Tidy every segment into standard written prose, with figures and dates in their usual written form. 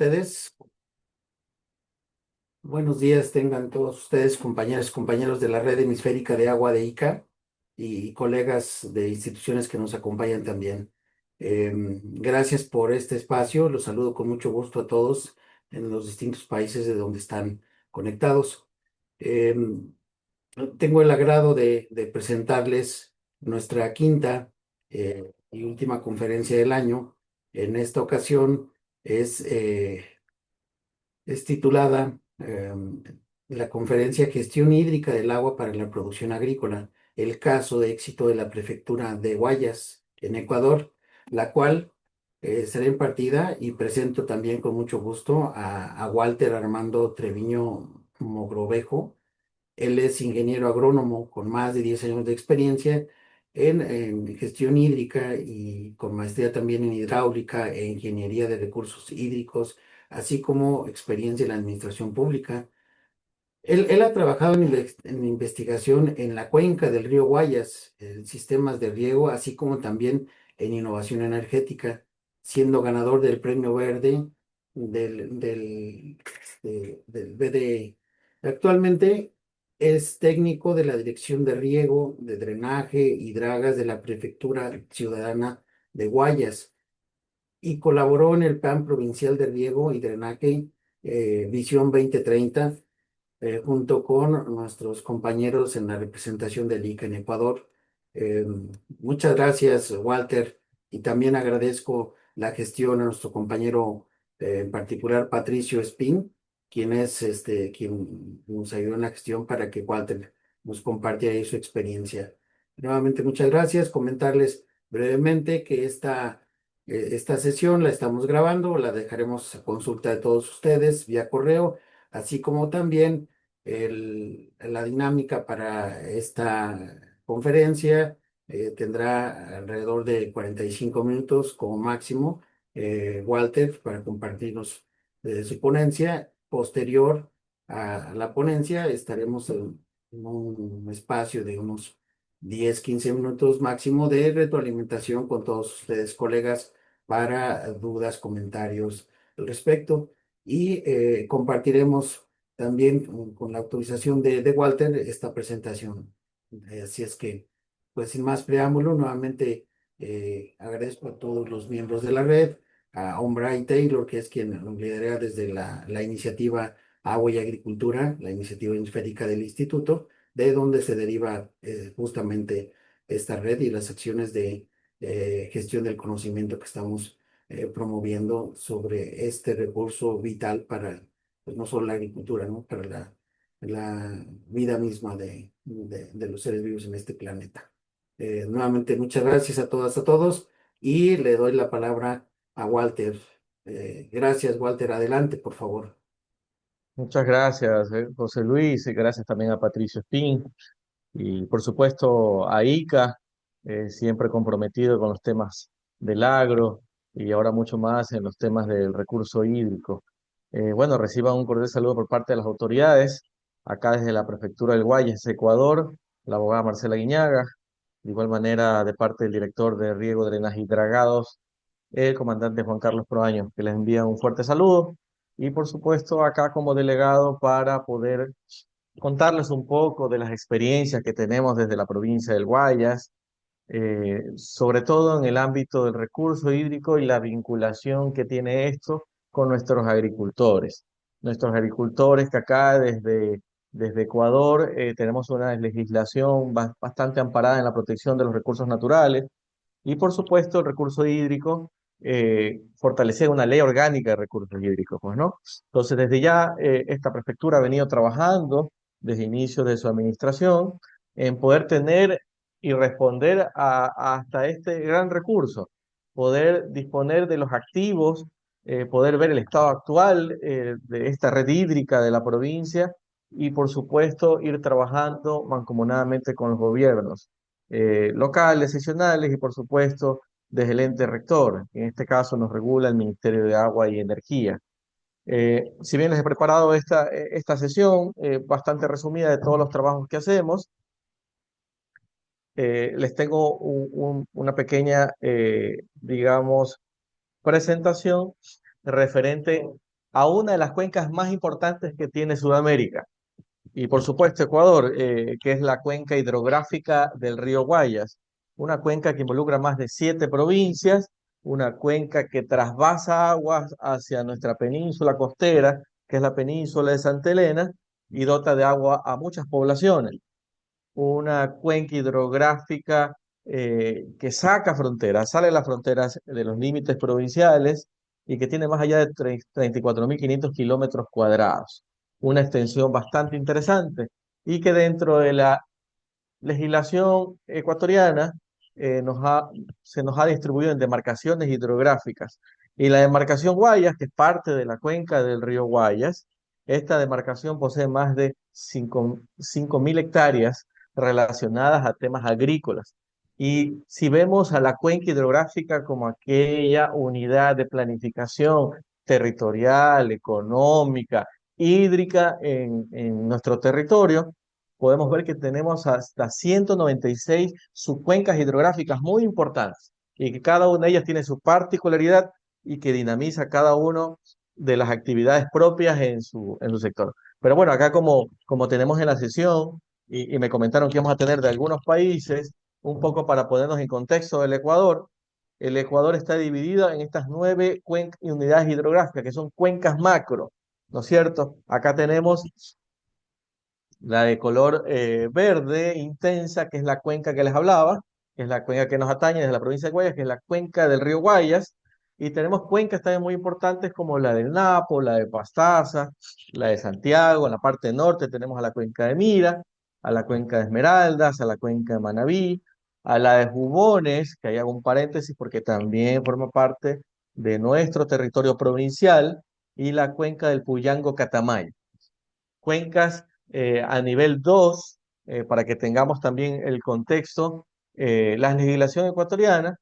ustedes. Buenos días tengan todos ustedes, compañeras y compañeros de la Red Hemisférica de Agua de ICA y colegas de instituciones que nos acompañan también. Gracias por este espacio. Los saludo con mucho gusto a todos en los distintos países de donde están conectados. Em, Tengo el agrado de presentarles nuestra quinta y última conferencia del año. En esta ocasión es es titulada la conferencia Gestión hídrica del agua para la producción agrícola, el caso de éxito de la prefectura de Guayas en Ecuador, la cual será impartida y presento también con mucho gusto a Walter Armando Treviño Mogrovejo. Él es ingeniero agrónomo con más de 10 años de experiencia en gestión hídrica y con maestría también en hidráulica e ingeniería de recursos hídricos, así como experiencia en la administración pública. Él ha trabajado en investigación en la cuenca del río Guayas, en sistemas de riego, así como también en innovación energética, siendo ganador del Premio Verde del BDE. Actualmente es técnico de la Dirección de Riego, de Drenaje y Dragas de la Prefectura Ciudadana de Guayas y colaboró en el Plan Provincial de Riego y Drenaje Visión 2030 junto con nuestros compañeros en la representación del ICA en Ecuador. Eh, Muchas gracias, Walter, y también agradezco la gestión a nuestro compañero, en particular Patricio Espín, quien es quien nos ayudó en la gestión para que Walter nos compartiera ahí su experiencia. Nuevamente, muchas gracias. Comentarles brevemente que esta sesión la estamos grabando, la dejaremos a consulta de todos ustedes vía correo, así como también la dinámica para esta conferencia tendrá alrededor de 45 minutos como máximo. Walter, para compartirnos su ponencia. Posterior a la ponencia, estaremos en un espacio de unos 10 15 minutos máximo de retroalimentación con todos ustedes, colegas, para dudas, comentarios al respecto. Y compartiremos también con la autorización de Walter esta presentación. Así es que, pues sin más preámbulo, nuevamente agradezco a todos los miembros de la red, a Ombray Taylor, que es quien nos lidera desde la iniciativa Agua y Agricultura, la iniciativa hemisférica del instituto, de donde se deriva justamente esta red y las acciones de gestión del conocimiento que estamos promoviendo sobre este recurso vital para pues no solo la agricultura, ¿no? Para la vida misma de los seres vivos en este planeta. Nuevamente, muchas gracias a todas, a todos, y le doy la palabra a Walter. Gracias, Walter. Adelante, por favor. Muchas gracias, José Luis, y gracias también a Patricio Espín y por supuesto a ICA, siempre comprometido con los temas del agro y ahora mucho más en los temas del recurso hídrico. Bueno, reciban un cordial saludo por parte de las autoridades, acá desde la Prefectura del Guayas, Ecuador, la abogada Marcela Guiñaga, de igual manera de parte del director de Riego, Drenaje y Dragados, el comandante Juan Carlos Proaño, que les envía un fuerte saludo. Y por supuesto acá como delegado para poder contarles un poco de las experiencias que tenemos desde la provincia del Guayas, sobre todo en el ámbito del recurso hídrico y la vinculación que tiene esto con nuestros agricultores. Nuestros agricultores que acá desde Ecuador tenemos una legislación bastante amparada en la protección de los recursos naturales y por supuesto el recurso hídrico, fortalecer una ley orgánica de recursos hídricos, pues, ¿no? Entonces, desde ya esta prefectura ha venido trabajando desde inicios de su administración en poder tener y responder hasta este gran recurso, poder disponer de los activos, poder ver el estado actual de esta red hídrica de la provincia y, por supuesto, ir trabajando mancomunadamente con los gobiernos locales, seccionales y por supuesto desde el ente rector. En este caso nos regula el Ministerio de Agua y Energía. Si bien les he preparado esta sesión bastante resumida de todos los trabajos que hacemos, les tengo una pequeña, digamos, presentación referente a una de las cuencas más importantes que tiene Sudamérica. Y por supuesto Ecuador, que es la cuenca hidrográfica del río Guayas, una cuenca que involucra más de 7 provincias, una cuenca que trasvasa aguas hacia nuestra península costera, que es la península de Santa Elena, y dota de agua a muchas poblaciones. Una cuenca hidrográfica que saca fronteras, sale de las fronteras de los límites provinciales y que tiene más allá de 34.500 kilómetros cuadrados. Una extensión bastante interesante y que dentro de la legislación ecuatoriana eh, nos ha- se nos ha distribuido en demarcaciones hidrográficas. Y la demarcación Guayas, que es parte de la cuenca del río Guayas, esta demarcación posee más de 5.000 hectáreas relacionadas a temas agrícolas. Y si vemos a la cuenca hidrográfica como aquella unidad de planificación territorial, económica, hídrica en nuestro territorio, podemos ver que tenemos hasta 196 subcuencas hidrográficas muy importantes y que cada una de ellas tiene su particularidad y que dinamiza cada una de las actividades propias en su sector. Pero bueno, acá como tenemos en la sesión y me comentaron que íbamos a tener de algunos países, un poco para ponernos en contexto del Ecuador, el Ecuador está dividido en estas 9 unidades hidrográficas, que son cuencas macro, ¿no es cierto? Acá tenemos la de color verde intensa, que es la cuenca que les hablaba, que es la cuenca que nos atañe desde la provincia de Guayas, que es la cuenca del río Guayas. Y tenemos cuencas también muy importantes como la del Napo, la de Pastaza, la de Santiago. En la parte norte tenemos a la cuenca de Mira, a la cuenca de Esmeraldas, a la cuenca de Manabí, a la de Jubones, que ahí hago un paréntesis porque también forma parte de nuestro territorio provincial, y la cuenca del Puyango-Catamayo. Cuencas a nivel 2 para que tengamos también el contexto, la legislación ecuatoriana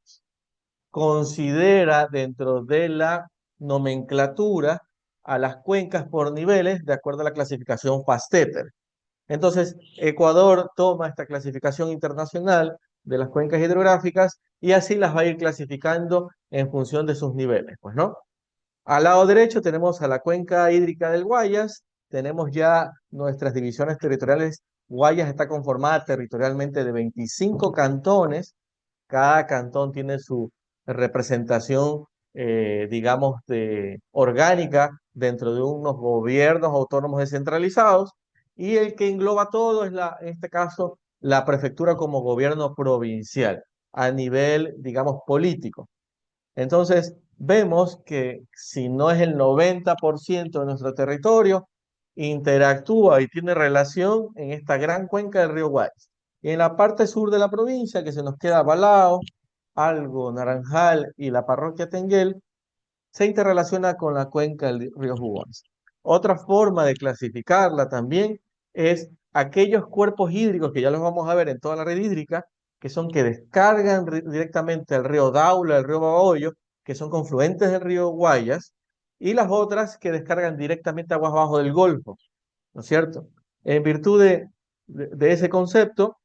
considera dentro de la nomenclatura a las cuencas por niveles de acuerdo a la clasificación FASTETER. Entonces, Ecuador toma esta clasificación internacional de las cuencas hidrográficas y así las va a ir clasificando en función de sus niveles, pues, ¿no? Al lado derecho tenemos a la cuenca hídrica del Guayas, tenemos ya nuestras divisiones territoriales. Guayas está conformada territorialmente de 25 cantones, cada cantón tiene su representación, digamos, orgánica dentro de unos gobiernos autónomos descentralizados, y el que engloba todo es, en este caso, la prefectura como gobierno provincial a nivel, digamos, político. Entonces, vemos que si no es el 90% de nuestro territorio, interactúa y tiene relación en esta gran cuenca del río Guayas. Y en la parte sur de la provincia, que se nos queda Balao, Algo, Naranjal y la parroquia Tenguel, se interrelaciona con la cuenca del río Jubones. Otra forma de clasificarla también es aquellos cuerpos hídricos que ya los vamos a ver en toda la red hídrica, que son que descargan directamente al río Daula, al río Babahoyo, que son confluentes del río Guayas, y las otras que descargan directamente aguas abajo del Golfo, ¿no es cierto? En virtud de ese concepto,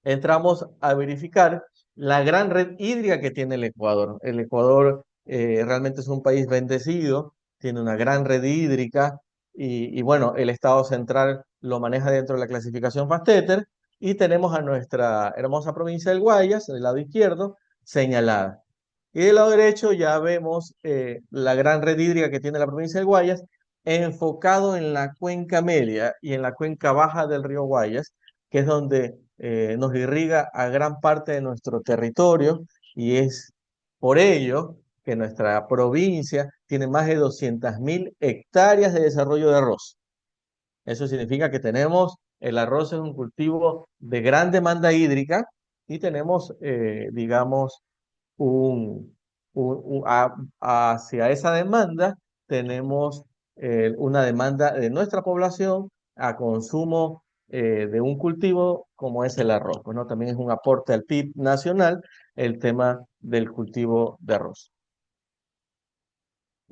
entramos a verificar la gran red hídrica que tiene el Ecuador. El Ecuador realmente es un país bendecido, tiene una gran red hídrica y bueno, el Estado central lo maneja dentro de la clasificación FASTETER y tenemos a nuestra hermosa provincia del Guayas, del lado izquierdo, señalada. Y del lado derecho ya vemos la gran red hídrica que tiene la provincia del Guayas, enfocado en la cuenca media y en la cuenca baja del río Guayas, que es donde nos irriga a gran parte de nuestro territorio, y es por ello que nuestra provincia tiene más de 200.000 hectáreas de desarrollo de arroz. Eso significa que tenemos, el arroz es un cultivo de gran demanda hídrica y tenemos, digamos, un, hacia esa demanda tenemos una demanda de nuestra población a consumo de un cultivo como es el arroz. Bueno, también es un aporte al PIB nacional el tema del cultivo de arroz.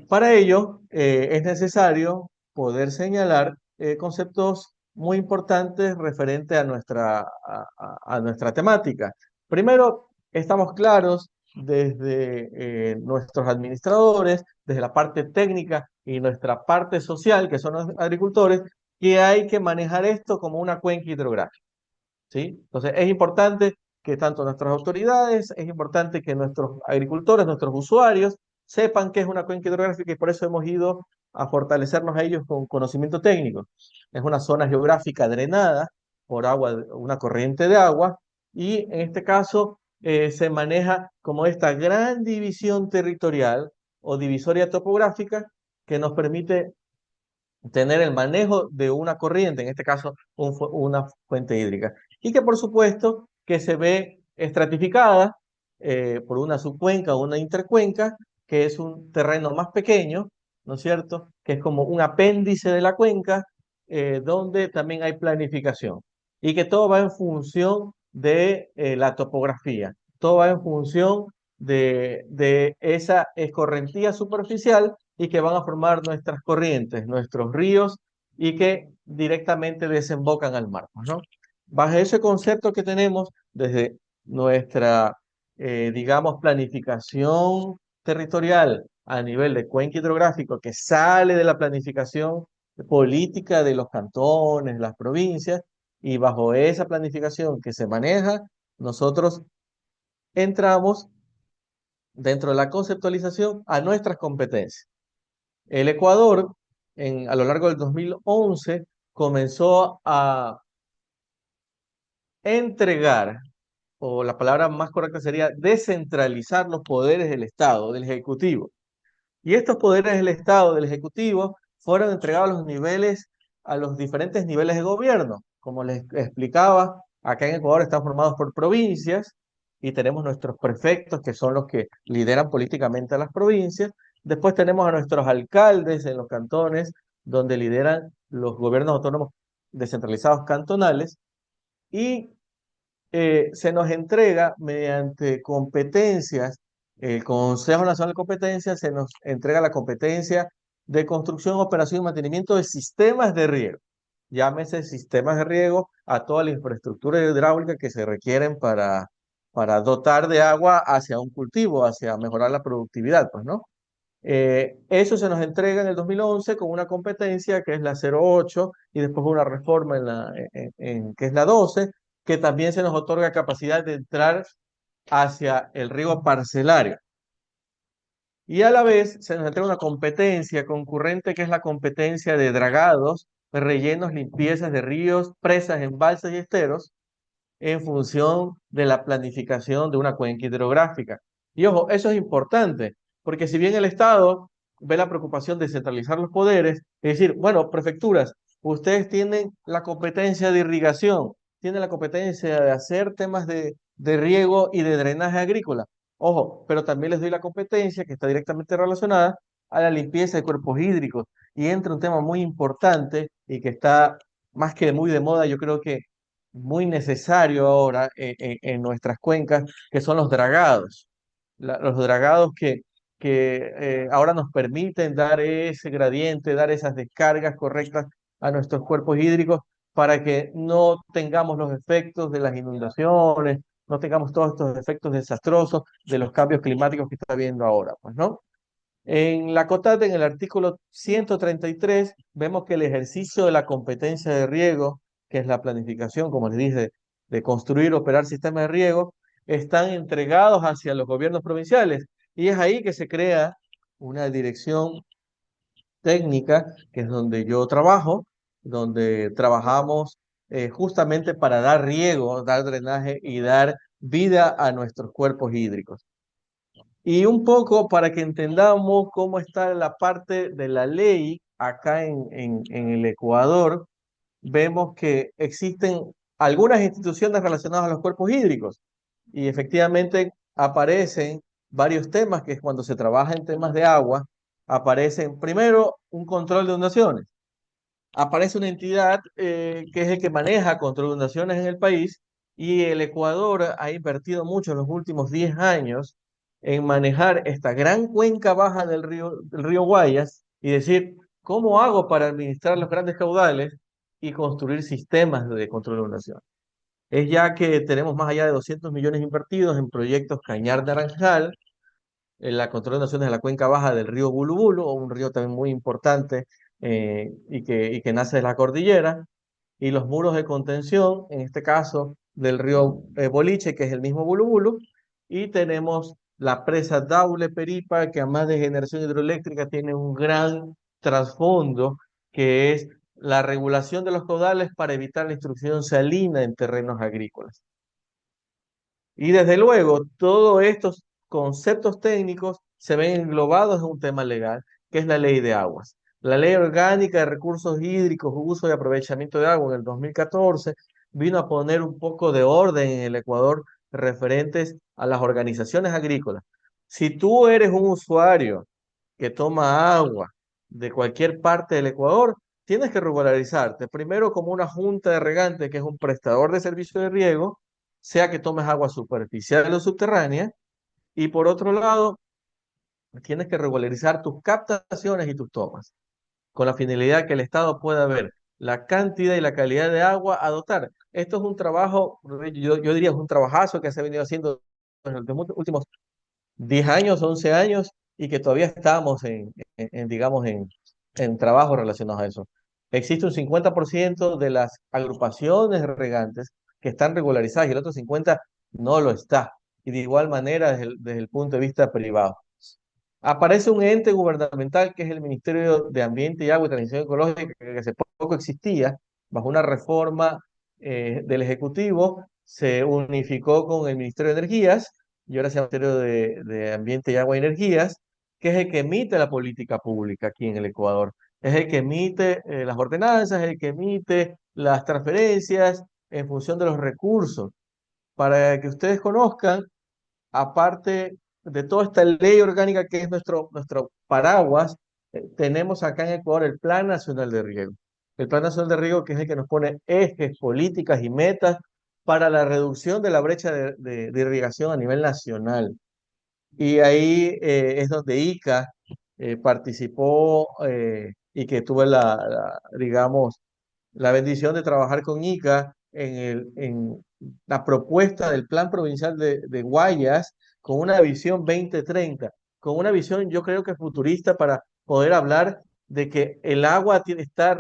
Para ello, es necesario poder señalar conceptos muy importantes referente a nuestra temática. Primero, estamos claros desde nuestros administradores, desde la parte técnica y nuestra parte social, que son los agricultores, que hay que manejar esto como una cuenca hidrográfica, ¿sí? Entonces, es importante que tanto nuestras autoridades, es importante que nuestros agricultores, nuestros usuarios, sepan qué es una cuenca hidrográfica y por eso hemos ido a fortalecernos a ellos con conocimiento técnico. Es una zona geográfica drenada por agua, una corriente de agua, y en este caso se maneja como esta gran división territorial o divisoria topográfica que nos permite tener el manejo de una corriente, en este caso una fuente hídrica, y que por supuesto que se ve estratificada por una subcuenca o una intercuenca, que es un terreno más pequeño, ¿no es cierto? Que es como un apéndice de la cuenca, donde también hay planificación, y que todo va en función de la topografía, todo va en función de esa escorrentía superficial y que van a formar nuestras corrientes, nuestros ríos y que directamente desembocan al mar, pues, ¿no? Bajo ese concepto que tenemos desde nuestra, digamos, planificación territorial a nivel de cuenca hidrográfico, que sale de la planificación política de los cantones, las provincias, y bajo esa planificación que se maneja, nosotros entramos dentro de la conceptualización a nuestras competencias. El Ecuador, a lo largo del 2011, comenzó a entregar, o la palabra más correcta sería descentralizar los poderes del Estado, del Ejecutivo. Y estos poderes del Estado, del Ejecutivo, fueron entregados a los niveles, a los diferentes niveles de gobierno. Como les explicaba, acá en Ecuador están formados por provincias y tenemos nuestros prefectos, que son los que lideran políticamente a las provincias. Después tenemos a nuestros alcaldes en los cantones, donde lideran los gobiernos autónomos descentralizados cantonales. Y se nos entrega mediante competencias, el Consejo Nacional de Competencias se nos entrega la competencia de construcción, operación y mantenimiento de sistemas de riego. Llámese sistemas de riego a toda la infraestructura hidráulica que se requieren para dotar de agua hacia un cultivo, hacia mejorar la productividad, pues, ¿no? Eso se nos entrega en el 2011 con una competencia que es la 08 y después una reforma que es la 12, que también se nos otorga capacidad de entrar hacia el riego parcelario. Y a la vez se nos entrega una competencia concurrente que es la competencia de dragados, rellenos, limpiezas de ríos, presas, embalses y esteros en función de la planificación de una cuenca hidrográfica. Y ojo, eso es importante, porque si bien el Estado ve la preocupación de centralizar los poderes, es decir, bueno, prefecturas, ustedes tienen la competencia de irrigación, tienen la competencia de hacer temas de riego y de drenaje agrícola. Ojo, pero también les doy la competencia que está directamente relacionada a la limpieza de cuerpos hídricos. Y entra un tema muy importante y que está más que muy de moda, yo creo que muy necesario ahora en nuestras cuencas, que son los dragados. Los dragados que ahora nos permiten dar ese gradiente, dar esas descargas correctas a nuestros cuerpos hídricos para que no tengamos los efectos de las inundaciones, no tengamos todos estos efectos desastrosos de los cambios climáticos que está habiendo ahora, pues, ¿no? En la COTAT, en el artículo 133, vemos que el ejercicio de la competencia de riego, que es la planificación, como les dije, de construir, operar sistemas de riego, están entregados hacia los gobiernos provinciales. Y es ahí que se crea una dirección técnica, que es donde yo trabajo, donde trabajamos justamente para dar riego, dar drenaje y dar vida a nuestros cuerpos hídricos. Y un poco para que entendamos cómo está la parte de la ley acá en el Ecuador, vemos que existen algunas instituciones relacionadas a los cuerpos hídricos y efectivamente aparecen varios temas que cuando se trabaja en temas de agua, aparecen primero un control de inundaciones. Aparece una entidad que es el que maneja control de inundaciones en el país y el Ecuador ha invertido mucho en los últimos 10 años en manejar esta gran cuenca baja del río Guayas y decir, ¿cómo hago para administrar los grandes caudales y construir sistemas de control de inundaciones? es ya que tenemos más allá de 200 millones invertidos en proyectos Cañar Naranjal, en la control de la cuenca baja del río Bulubulu, un río también muy importante y que nace de la cordillera, y los muros de contención, en este caso del río Boliche, que es el mismo Bulubulu, y tenemos la presa Daule Peripa, que además de generación hidroeléctrica tiene un gran trasfondo, que es la regulación de los caudales para evitar la instrucción salina en terrenos agrícolas. Y desde luego, todos estos conceptos técnicos se ven englobados en un tema legal, que es la ley de aguas. La ley orgánica de recursos hídricos, uso y aprovechamiento de agua en el 2014 vino a poner un poco de orden en el Ecuador referentes a las organizaciones agrícolas. Si tú eres un usuario que toma agua de cualquier parte del Ecuador, tienes que regularizarte. Primero como una junta de regantes, que es un prestador de servicio de riego, sea que tomes agua superficial o subterránea, y por otro lado, tienes que regularizar tus captaciones y tus tomas, con la finalidad que el Estado pueda ver la cantidad y la calidad de agua a dotar. Esto es un trabajo, yo diría, es un trabajazo que se ha venido haciendo en los últimos 10 años, 11 años, y que todavía estamos digamos, en trabajos relacionados a eso. Existe un 50% de las agrupaciones regantes que están regularizadas y el otro 50% no lo está. Y de igual manera desde el punto de vista privado. Aparece un ente gubernamental que es el Ministerio de Ambiente y Agua y Transición Ecológica, que hace poco existía, bajo una reforma del Ejecutivo, se unificó con el Ministerio de Energías y ahora se llama Ministerio de Ambiente y Agua y Energías, que es el que emite la política pública aquí en el Ecuador. Es el que emite las ordenanzas, es el que emite las transferencias en función de los recursos. Para que ustedes conozcan, aparte de toda esta ley orgánica que es nuestro paraguas, tenemos acá en Ecuador el Plan Nacional de Riego. El Plan Nacional de Riego, que es el que nos pone ejes, políticas y metas para la reducción de la brecha de irrigación a nivel nacional. Y ahí es donde ICA participó y que tuve digamos, la bendición de trabajar con ICA en la propuesta del Plan Provincial de Guayas con una visión 2030, con una visión yo creo que futurista para poder hablar de que el agua está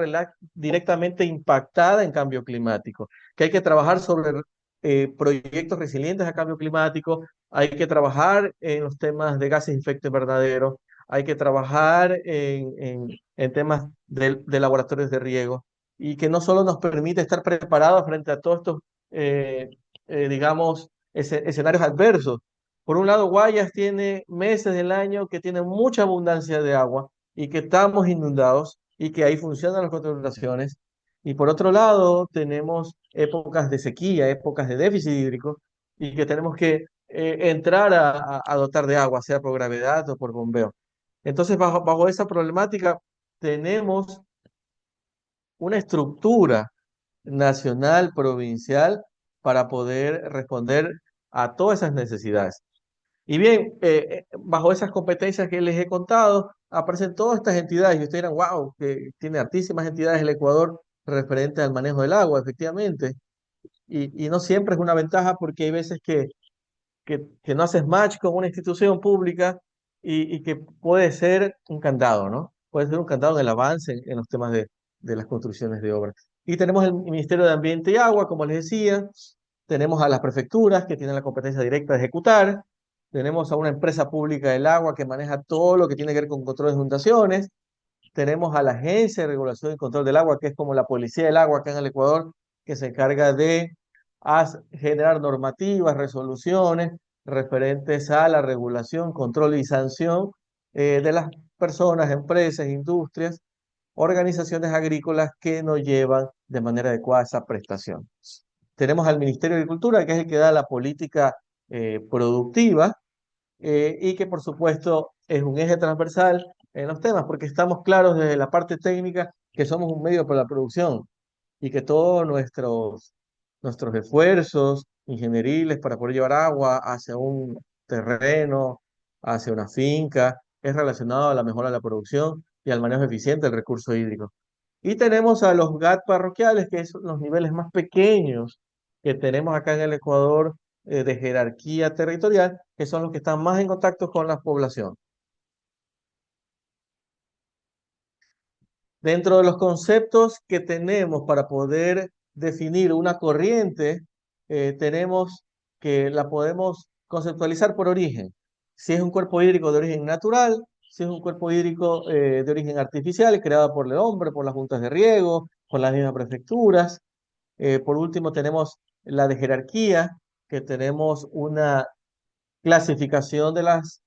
directamente impactada en cambio climático, que hay que trabajar sobre proyectos resilientes a cambio climático, hay que trabajar en los temas de gases de efecto invernadero, hay que trabajar en temas de laboratorios de riego y que no solo nos permite estar preparados frente a todos estos, digamos, escenarios adversos. Por un lado, Guayas tiene meses del año que tienen mucha abundancia de agua y que estamos inundados y que ahí funcionan las concentraciones. Y por otro lado, tenemos épocas de sequía, épocas de déficit hídrico y que tenemos que entrar a dotar de agua, sea por gravedad o por bombeo. Entonces, bajo esa problemática, tenemos una estructura nacional, provincial, para poder responder a todas esas necesidades. Y bien, bajo esas competencias que les he contado, aparecen todas estas entidades. Y ustedes dirán, wow, que tiene altísimas entidades el Ecuador referente al manejo del agua, efectivamente. Y no siempre es una ventaja porque hay veces que no haces match con una institución pública y que puede ser un candado, ¿no? Puede ser un candado en el avance en los temas de las construcciones de obras. Y tenemos el Ministerio de Ambiente y Agua, como les decía, tenemos a las prefecturas que tienen la competencia directa de ejecutar, tenemos a una empresa pública del agua que maneja todo lo que tiene que ver con control de inundaciones, tenemos a la Agencia de Regulación y Control del Agua, que es como la policía del agua acá en el Ecuador, que se encarga de generar normativas, resoluciones referentes a la regulación, control y sanción de las personas, empresas, industrias, organizaciones agrícolas que no llevan de manera adecuada esa prestación. Tenemos al Ministerio de Agricultura, que es el que da la política productiva y que por supuesto es un eje transversal en los temas, porque estamos claros desde la parte técnica que somos un medio para la producción y que todos nuestros esfuerzos ingenieriles para poder llevar agua hacia un terreno, hacia una finca, es relacionado a la mejora de la producción y al manejo eficiente del recurso hídrico. Y tenemos a los GAT parroquiales, que son los niveles más pequeños que tenemos acá en el Ecuador de jerarquía territorial, que son los que están más en contacto con la población. Dentro de los conceptos que tenemos para poder definir una corriente, tenemos que la podemos conceptualizar por origen. Si es un cuerpo hídrico de origen natural, si es un cuerpo hídrico de origen artificial, creado por el hombre, por las juntas de riego, por las mismas prefecturas. Por último, tenemos la de jerarquía, que tenemos una clasificación de las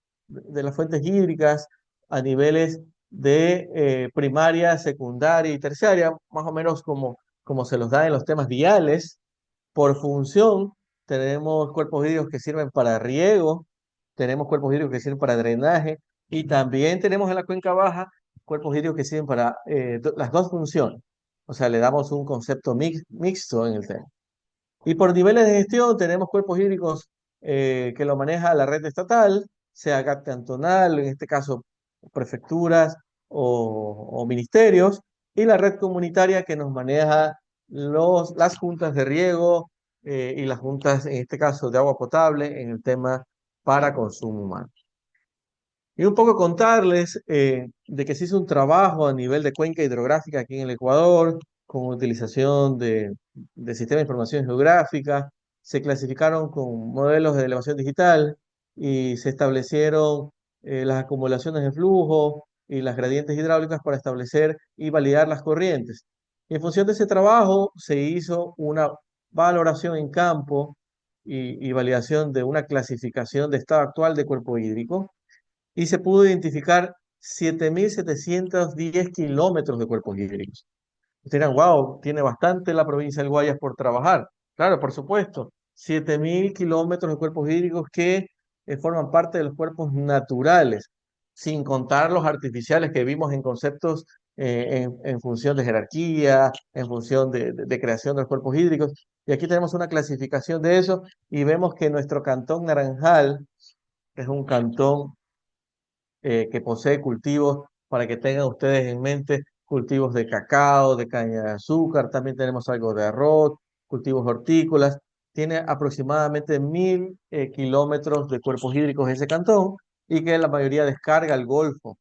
fuentes hídricas a niveles de primaria, secundaria y terciaria, más o menos como se los da en los temas viales. Por función, tenemos cuerpos hídricos que sirven para riego, tenemos cuerpos hídricos que sirven para drenaje y también tenemos en la cuenca baja cuerpos hídricos que sirven para las dos funciones. O sea, le damos un concepto mixto en el tema. Y por niveles de gestión tenemos cuerpos hídricos que lo maneja la red estatal, sea GAT cantonal, en este caso prefecturas o ministerios, y la red comunitaria que nos maneja las juntas de riego y las juntas, en este caso, de agua potable en el tema para consumo humano. Y un poco contarles de que se hizo un trabajo a nivel de cuenca hidrográfica aquí en el Ecuador, con utilización de sistemas de información geográfica, se clasificaron con modelos de elevación digital y se establecieron las acumulaciones de flujo y las gradientes hidráulicas para establecer y validar las corrientes. Y en función de ese trabajo se hizo una valoración en campo y validación de una clasificación de estado actual de cuerpo hídrico y se pudo identificar 7.710 kilómetros de cuerpos hídricos. Ustedes dirán, wow, tiene bastante la provincia del Guayas por trabajar. Claro, por supuesto, 7.000 kilómetros de cuerpos hídricos que forman parte de los cuerpos naturales, sin contar los artificiales que vimos en conceptos en función de jerarquía, en función de creación de los cuerpos hídricos. Y aquí tenemos una clasificación de eso y vemos que nuestro cantón Naranjal es un cantón que posee cultivos, para que tengan ustedes en mente, cultivos de cacao, de caña de azúcar, también tenemos algo de arroz, cultivos hortícolas, tiene aproximadamente 1.000 kilómetros de cuerpos hídricos ese cantón y que la mayoría descarga al Golfo.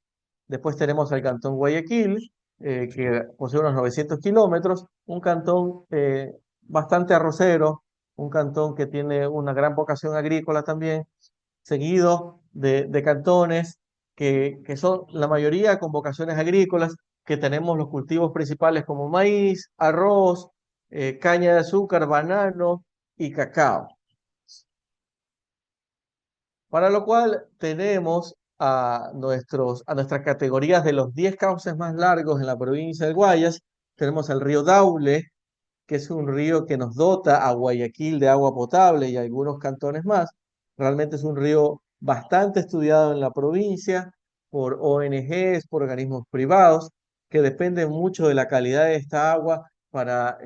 Después tenemos al cantón Guayaquil, que posee unos 900 kilómetros, un cantón bastante arrocero, un cantón que tiene una gran vocación agrícola también, seguido de cantones que son la mayoría con vocaciones agrícolas, que tenemos los cultivos principales como maíz, arroz, caña de azúcar, banano y cacao. Para lo cual tenemos a nuestras categorías de los 10 cauces más largos en la provincia de Guayas. Tenemos el río Daule, que es un río que nos dota a Guayaquil de agua potable y algunos cantones más. Realmente es un río bastante estudiado en la provincia por ONGs, por organismos privados, que dependen mucho de la calidad de esta agua para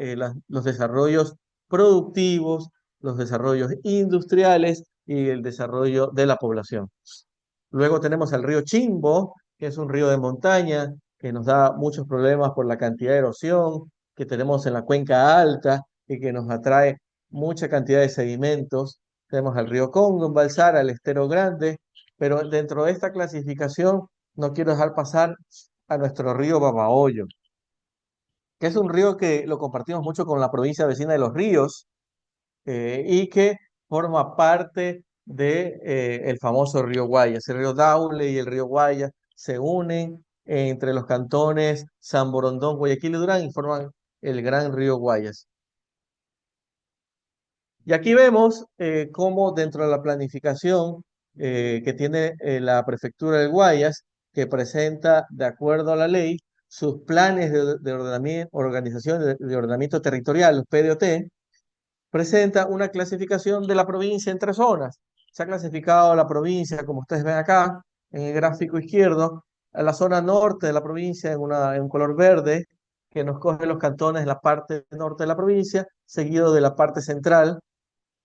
los desarrollos productivos, los desarrollos industriales y el desarrollo de la población. Luego tenemos el río Chimbo, que es un río de montaña que nos da muchos problemas por la cantidad de erosión que tenemos en la cuenca alta y que nos atrae mucha cantidad de sedimentos. Tenemos el río Congo en Balsara, el Estero Grande, pero dentro de esta clasificación no quiero dejar pasar a nuestro río Babahoyo, que es un río que lo compartimos mucho con la provincia vecina de Los Ríos, y que forma parte de el famoso río Guayas. El río Daule y el río Guayas se unen entre los cantones San Borondón, Guayaquil y Durán y forman el gran río Guayas. Y aquí vemos cómo dentro de la planificación que tiene la prefectura de Guayas, que presenta, de acuerdo a la ley, sus planes de ordenamiento, organización de ordenamiento territorial, los PDOT, presenta una clasificación de la provincia en tres zonas. Se ha clasificado la provincia, como ustedes ven acá, en el gráfico izquierdo, a la zona norte de la provincia en un color verde, que nos coge los cantones de la parte norte de la provincia, seguido de la parte central,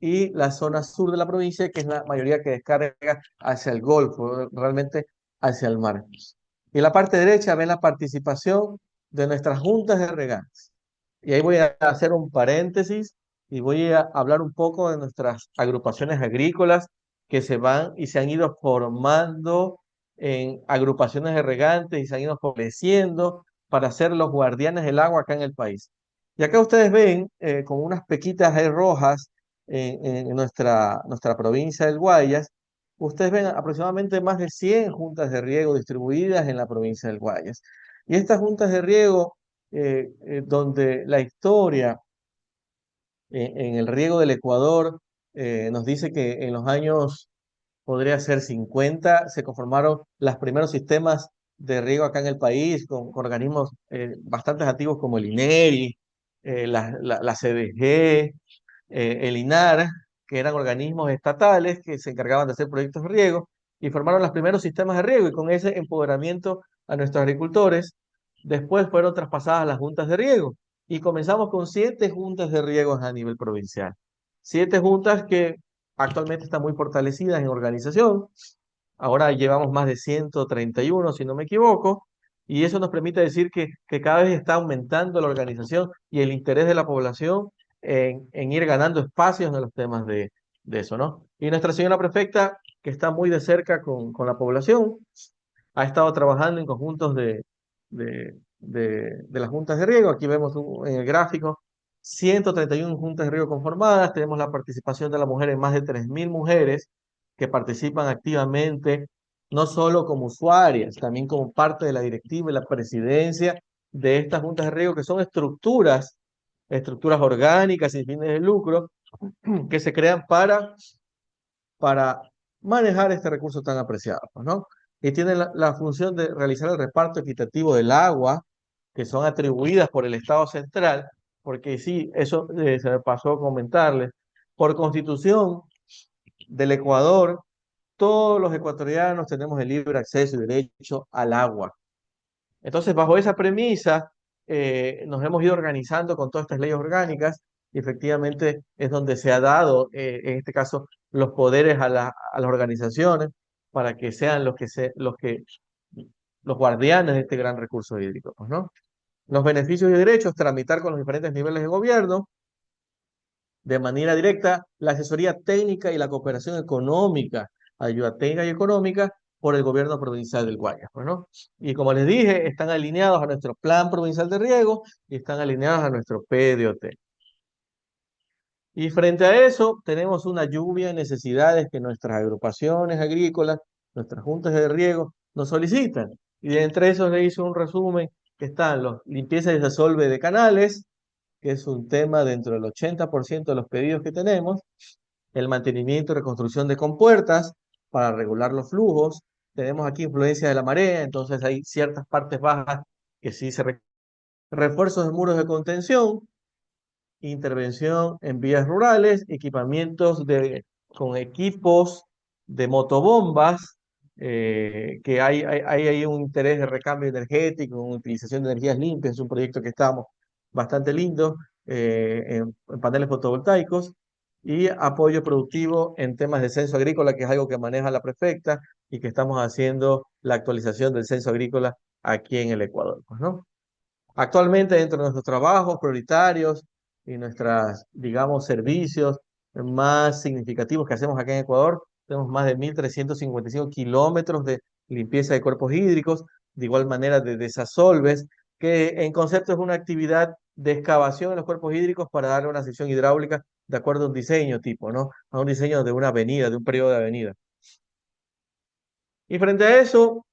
y la zona sur de la provincia, que es la mayoría que descarga hacia el Golfo, realmente hacia el mar. Y en la parte derecha ven la participación de nuestras juntas de regantes. Y ahí voy a hacer un paréntesis y voy a hablar un poco de nuestras agrupaciones agrícolas que se van y se han ido formando en agrupaciones de regantes y se han ido fortaleciendo para ser los guardianes del agua acá en el país. Y acá ustedes ven como unas pequitas ahí rojas en nuestra provincia del Guayas. Ustedes ven aproximadamente más de 100 juntas de riego distribuidas en la provincia del Guayas. Y estas juntas de riego, donde la historia en el riego del Ecuador nos dice que en los años, podría ser 50, se conformaron los primeros sistemas de riego acá en el país con organismos bastante activos como el INERI, la CDG, el INAR, que eran organismos estatales que se encargaban de hacer proyectos de riego y formaron los primeros sistemas de riego y con ese empoderamiento a nuestros agricultores, después fueron traspasadas las juntas de riego y comenzamos con 7 juntas de riego a nivel provincial. 7 juntas que actualmente están muy fortalecidas en organización. Ahora llevamos más de 131, si no me equivoco, y eso nos permite decir que cada vez está aumentando la organización y el interés de la población en ir ganando espacios en los temas de eso, ¿no? Y nuestra señora prefecta, que está muy de cerca con la población, ha estado trabajando en conjuntos de las juntas de riego. Aquí vemos en el gráfico 131 juntas de riego conformadas. Tenemos la participación de la mujer en más de 3.000 mujeres que participan activamente, no solo como usuarias, también como parte de la directiva y la presidencia de estas juntas de riego, que son estructuras orgánicas sin fines de lucro, que se crean para manejar este recurso tan apreciado, pues, ¿no? Y tienen la función de realizar el reparto equitativo del agua, que son atribuidas por el Estado central, porque sí, eso se me pasó a comentarles. Por constitución del Ecuador, todos los ecuatorianos tenemos el libre acceso y derecho al agua. Entonces, bajo esa premisa, nos hemos ido organizando con todas estas leyes orgánicas y efectivamente es donde se ha dado, en este caso, los poderes a las organizaciones para que sean los guardianes de este gran recurso hídrico, pues, ¿no? Los beneficios y derechos, tramitar con los diferentes niveles de gobierno de manera directa la asesoría técnica y la cooperación económica, ayuda técnica y económica por el gobierno provincial del Guayas, pues, ¿no? Y como les dije, están alineados a nuestro plan provincial de riego y están alineados a nuestro PDOT. Y frente a eso, tenemos una lluvia de necesidades que nuestras agrupaciones agrícolas, nuestras juntas de riego nos solicitan. Y de entre esos le hice un resumen que están los limpieza y desasolve de canales, que es un tema dentro del 80% de los pedidos que tenemos, el mantenimiento y reconstrucción de compuertas para regular los flujos. Tenemos aquí influencia de la marea, entonces hay ciertas partes bajas que sí se refuerzos de muros de contención, intervención en vías rurales, con equipos de motobombas, que hay un interés de recambio energético, una utilización de energías limpias, es un proyecto que estamos bastante lindo en paneles fotovoltaicos, y apoyo productivo en temas de censo agrícola, que es algo que maneja la prefecta y que estamos haciendo la actualización del censo agrícola aquí en el Ecuador, pues, ¿no? Actualmente, dentro de nuestros trabajos prioritarios y nuestros, digamos, servicios más significativos que hacemos acá en Ecuador, tenemos más de 1.355 kilómetros de limpieza de cuerpos hídricos, de igual manera de desasolves, que en concepto es una actividad de excavación en los cuerpos hídricos para darle una sección hidráulica de acuerdo a un diseño tipo, ¿no? A un diseño de una avenida, de un periodo de avenida. Y frente a eso,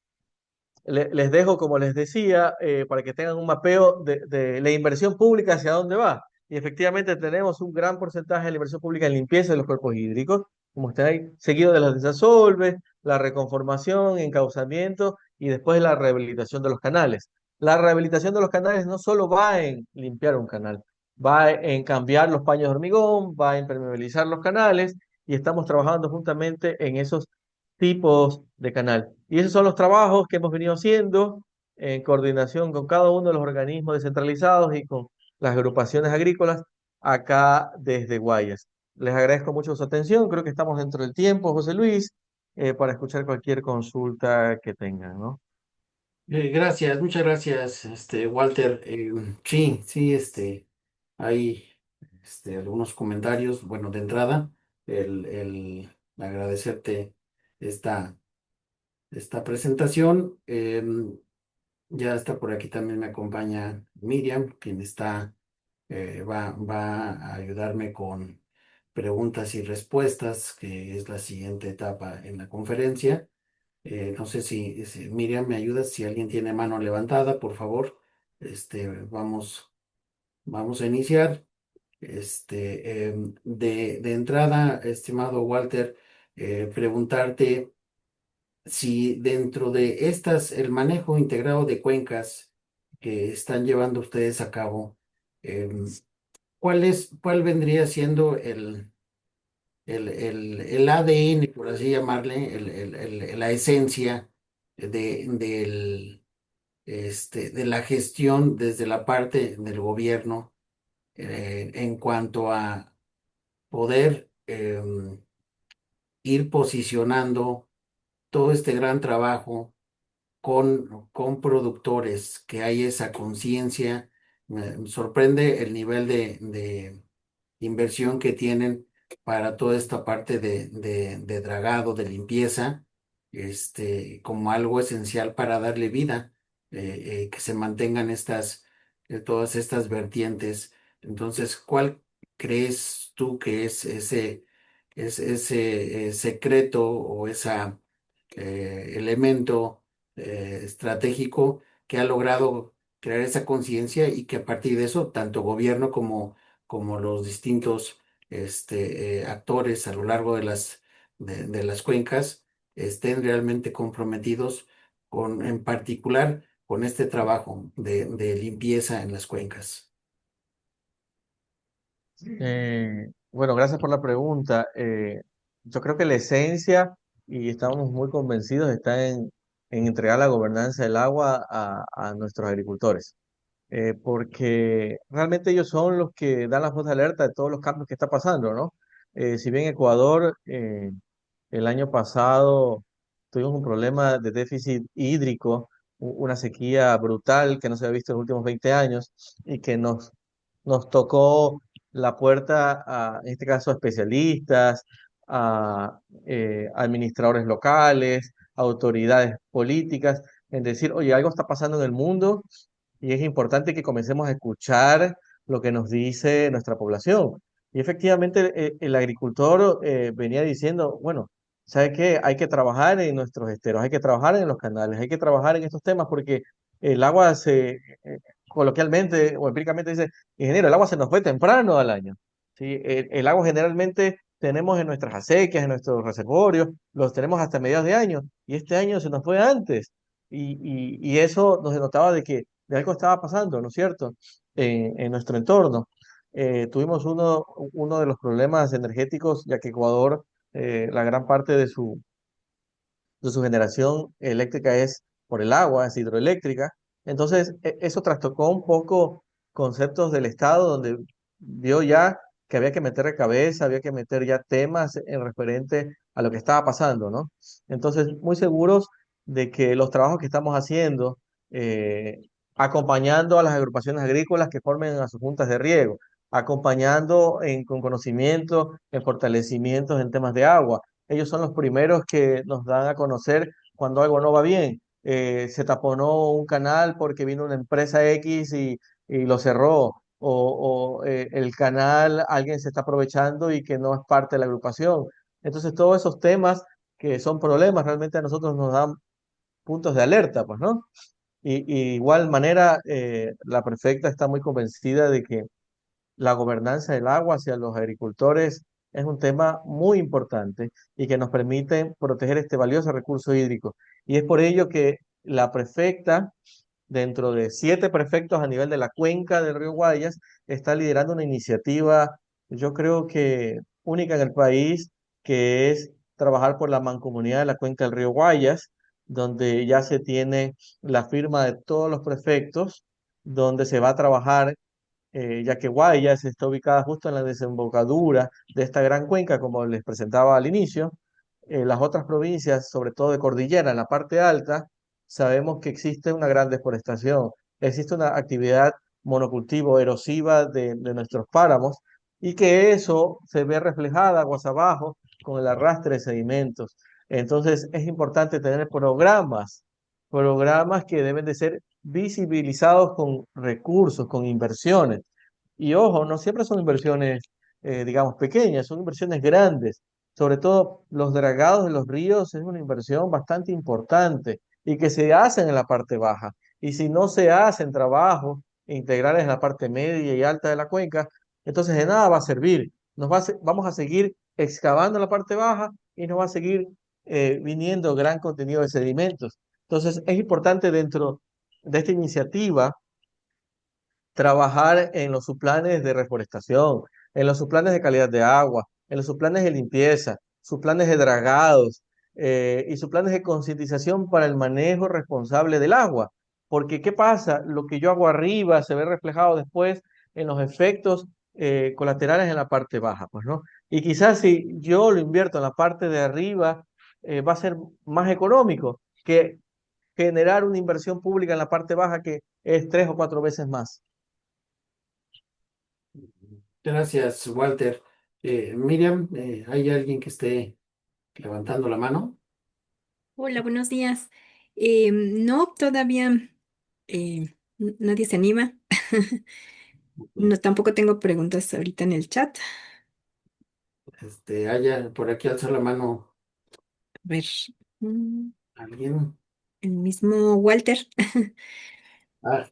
les dejo, como les decía, para que tengan un mapeo de la inversión pública hacia dónde va. Y efectivamente tenemos un gran porcentaje de la inversión pública en limpieza de los cuerpos hídricos, como está ahí, seguido de los desasolves, la reconformación, encauzamiento y después la rehabilitación de los canales. La rehabilitación de los canales no solo va en limpiar un canal, va en cambiar los paños de hormigón, va a impermeabilizar los canales y estamos trabajando juntamente en esos tipos de canal. Y esos son los trabajos que hemos venido haciendo en coordinación con cada uno de los organismos descentralizados y con las agrupaciones agrícolas acá desde Guayas. Les agradezco mucho su atención. Creo que estamos dentro del tiempo, José Luis, para escuchar cualquier consulta que tengan, ¿no? Gracias, muchas gracias, Walter. Sí, sí, ahí. algunos comentarios. Bueno, de entrada, agradecerte esta, esta presentación. Ya está por aquí también me acompaña Miriam, quien va a ayudarme con preguntas y respuestas, que es la siguiente etapa en la conferencia. No sé si Miriam me ayuda, si alguien tiene mano levantada, por favor. Vamos a iniciar. De entrada, estimado Walter, preguntarte si dentro de el manejo integrado de cuencas que están llevando ustedes a cabo, em, cuál vendría siendo el ADN, por así llamarle, la esencia de la gestión desde la parte del gobierno, en cuanto a poder ir posicionando todo este gran trabajo con productores, que hay esa conciencia? Me sorprende el nivel de inversión que tienen para toda esta parte de dragado, de limpieza, como algo esencial para darle vida, que se mantengan todas estas vertientes. Entonces, ¿cuál crees tú que es ese secreto o esa elemento estratégico que ha logrado crear esa conciencia, y que a partir de eso, tanto gobierno como los distintos actores a lo largo de las cuencas estén realmente comprometidos en particular con este trabajo de limpieza en las cuencas? Bueno, gracias por la pregunta. Yo creo que la esencia, y estamos muy convencidos, está en entregar la gobernanza del agua a nuestros agricultores, porque realmente ellos son los que dan la voz de alerta de todos los cambios que está pasando, ¿no? Si bien Ecuador el año pasado tuvimos un problema de déficit hídrico, una sequía brutal que no se había visto en los últimos 20 años y que nos tocó la puerta en este caso, a especialistas, a administradores locales, autoridades políticas, en decir, oye, algo está pasando en el mundo y es importante que comencemos a escuchar lo que nos dice nuestra población. Y efectivamente el agricultor venía diciendo, bueno, ¿sabe qué? Hay que trabajar en nuestros esteros, hay que trabajar en los canales, hay que trabajar en estos temas porque el agua coloquialmente o empíricamente dice, ingeniero, el agua se nos fue temprano al año. ¿Sí? El agua generalmente tenemos en nuestras acequias, en nuestros reservorios, los tenemos hasta mediados de año y este año se nos fue antes. Y eso nos denotaba de que de algo estaba pasando, ¿no es cierto? En nuestro entorno. Tuvimos uno de los problemas energéticos, ya que Ecuador, la gran parte de su generación eléctrica es por el agua, es hidroeléctrica. Entonces, eso trastocó un poco conceptos del Estado, donde vio ya que había que meter de cabeza, había que meter ya temas en referente a lo que estaba pasando, ¿no? Entonces, muy seguros de que los trabajos que estamos haciendo, eh, acompañando a las agrupaciones agrícolas que formen a sus juntas de riego, acompañando con conocimiento, en fortalecimientos en temas de agua, ellos son los primeros que nos dan a conocer cuando algo no va bien. Se taponó un canal porque vino una empresa X y lo cerró. O el canal, alguien se está aprovechando y que no es parte de la agrupación. Entonces, todos esos temas que son problemas realmente a nosotros nos dan puntos de alerta, pues, ¿no? Y igual manera, la prefecta está muy convencida de que la gobernanza del agua hacia los agricultores es un tema muy importante y que nos permite proteger este valioso recurso hídrico. Y es por ello que la prefecta, dentro de 7 prefectos a nivel de la cuenca del río Guayas, está liderando una iniciativa, yo creo que única en el país, que es trabajar por la mancomunidad de la cuenca del río Guayas, donde ya se tiene la firma de todos los prefectos, donde se va a trabajar ya que Guayas está ubicada justo en la desembocadura de esta gran cuenca, como les presentaba al inicio. Las otras provincias, sobre todo de cordillera, en la parte alta, sabemos que existe una gran deforestación, existe una actividad monocultivo erosiva de nuestros páramos, y que eso se ve reflejada aguas abajo con el arrastre de sedimentos. Entonces es importante tener programas que deben de ser visibilizados con recursos, con inversiones. Y ojo, no siempre son inversiones, digamos, pequeñas, son inversiones grandes. Sobre todo los dragados de los ríos es una inversión bastante importante y que se hacen en la parte baja. Y si no se hacen trabajos integrales en la parte media y alta de la cuenca, entonces de nada va a servir. Vamos a seguir excavando en la parte baja y nos va a seguir viniendo gran contenido de sedimentos. Entonces es importante dentro de esta iniciativa trabajar en los subplanes de reforestación, en los subplanes de calidad de agua, en los subplanes de limpieza, subplanes de dragados y subplanes de concientización para el manejo responsable del agua. Porque ¿qué pasa? Lo que yo hago arriba se ve reflejado después en los efectos colaterales en la parte baja, pues, ¿no? Y quizás si yo lo invierto en la parte de arriba, va a ser más económico que generar una inversión pública en la parte baja que es 3 o 4 veces más. Gracias, Walter. Miriam, ¿hay alguien que esté levantando la mano? Hola, buenos días. No, todavía nadie se anima. No, tampoco tengo preguntas ahorita en el chat. Haya por aquí alza la mano A ver, mm, alguien. el mismo Walter. Ah,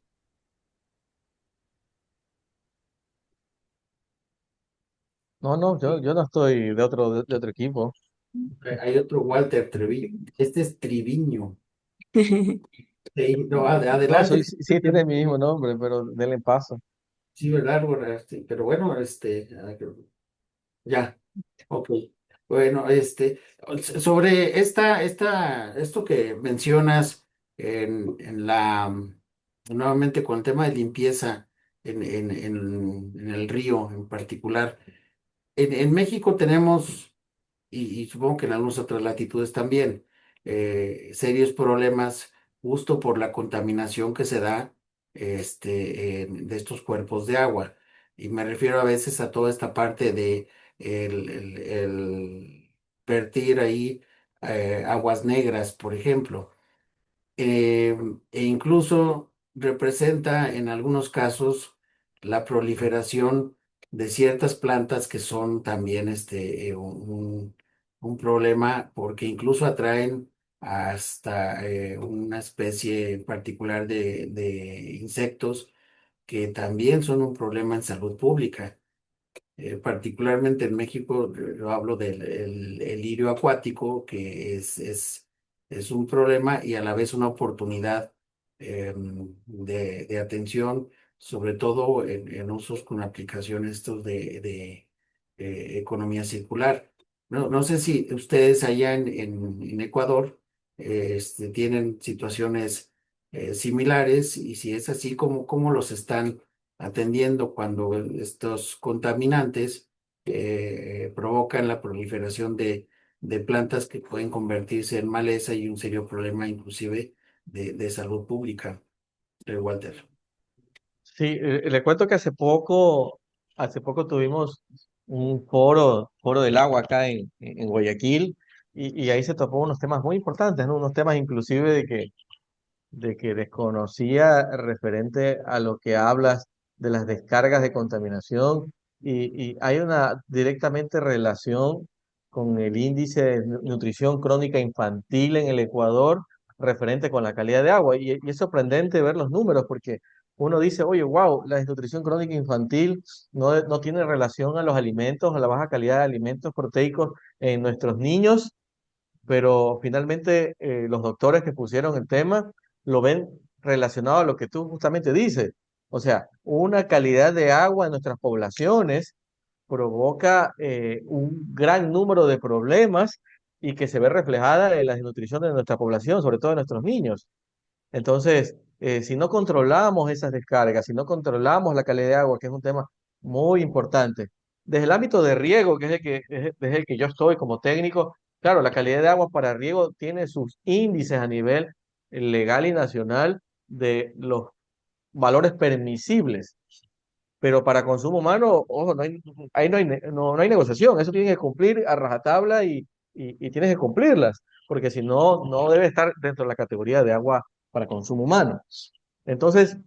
No, no, yo no estoy de otro equipo. hay otro Walter Treviño. Este es Triviño. Sí, no, No, adelante. sí tiene mi mismo nombre, pero denle paso. Sí, ¿verdad? Bueno, pero bueno, ya, ok. Bueno, sobre esto que mencionas en nuevamente con el tema de limpieza en el río en particular. En México tenemos, y supongo que en algunas otras latitudes también, serios problemas justo por la contaminación que se da de estos cuerpos de agua. Y me refiero a veces a toda esta parte de el vertir ahí aguas negras, por ejemplo, eh, e incluso representa en algunos casos la proliferación de ciertas plantas que son también un problema porque incluso atraen hasta una especie particular de insectos que también son un problema en salud pública. Particularmente en México, yo hablo del el lirio acuático, que es un problema y a la vez una oportunidad de atención, sobre todo en usos con aplicaciones estos de economía circular. No sé si ustedes allá en Ecuador tienen situaciones similares y si es así, ¿cómo los están atendiendo cuando estos contaminantes provocan la proliferación de plantas que pueden convertirse en maleza y un serio problema inclusive de salud pública, Walter? Sí, le cuento que hace poco tuvimos un foro del agua acá en Guayaquil y ahí se tocó unos temas muy importantes, ¿no? Unos temas inclusive de que desconocía referente a lo que hablas de las descargas de contaminación y hay una directamente relación con el índice de nutrición crónica infantil en el Ecuador referente con la calidad de agua. Y es sorprendente ver los números porque uno dice, oye, wow, la desnutrición crónica infantil no tiene relación a los alimentos, a la baja calidad de alimentos proteicos en nuestros niños, pero finalmente los doctores que pusieron el tema lo ven relacionado a lo que tú justamente dices. O sea, una calidad de agua en nuestras poblaciones provoca un gran número de problemas y que se ve reflejada en la desnutrición de nuestra población, sobre todo de nuestros niños. Entonces, si no controlamos esas descargas, si no controlamos la calidad de agua, que es un tema muy importante, desde el ámbito de riego, que es desde el que yo estoy como técnico, claro, la calidad de agua para riego tiene sus índices a nivel legal y nacional de los valores permisibles. pero para consumo humano, ojo, ahí no hay negociación, eso tienes que cumplir a rajatabla y tienes que cumplirlas, porque si no, no debe estar dentro de la categoría de agua para consumo humano. Entonces,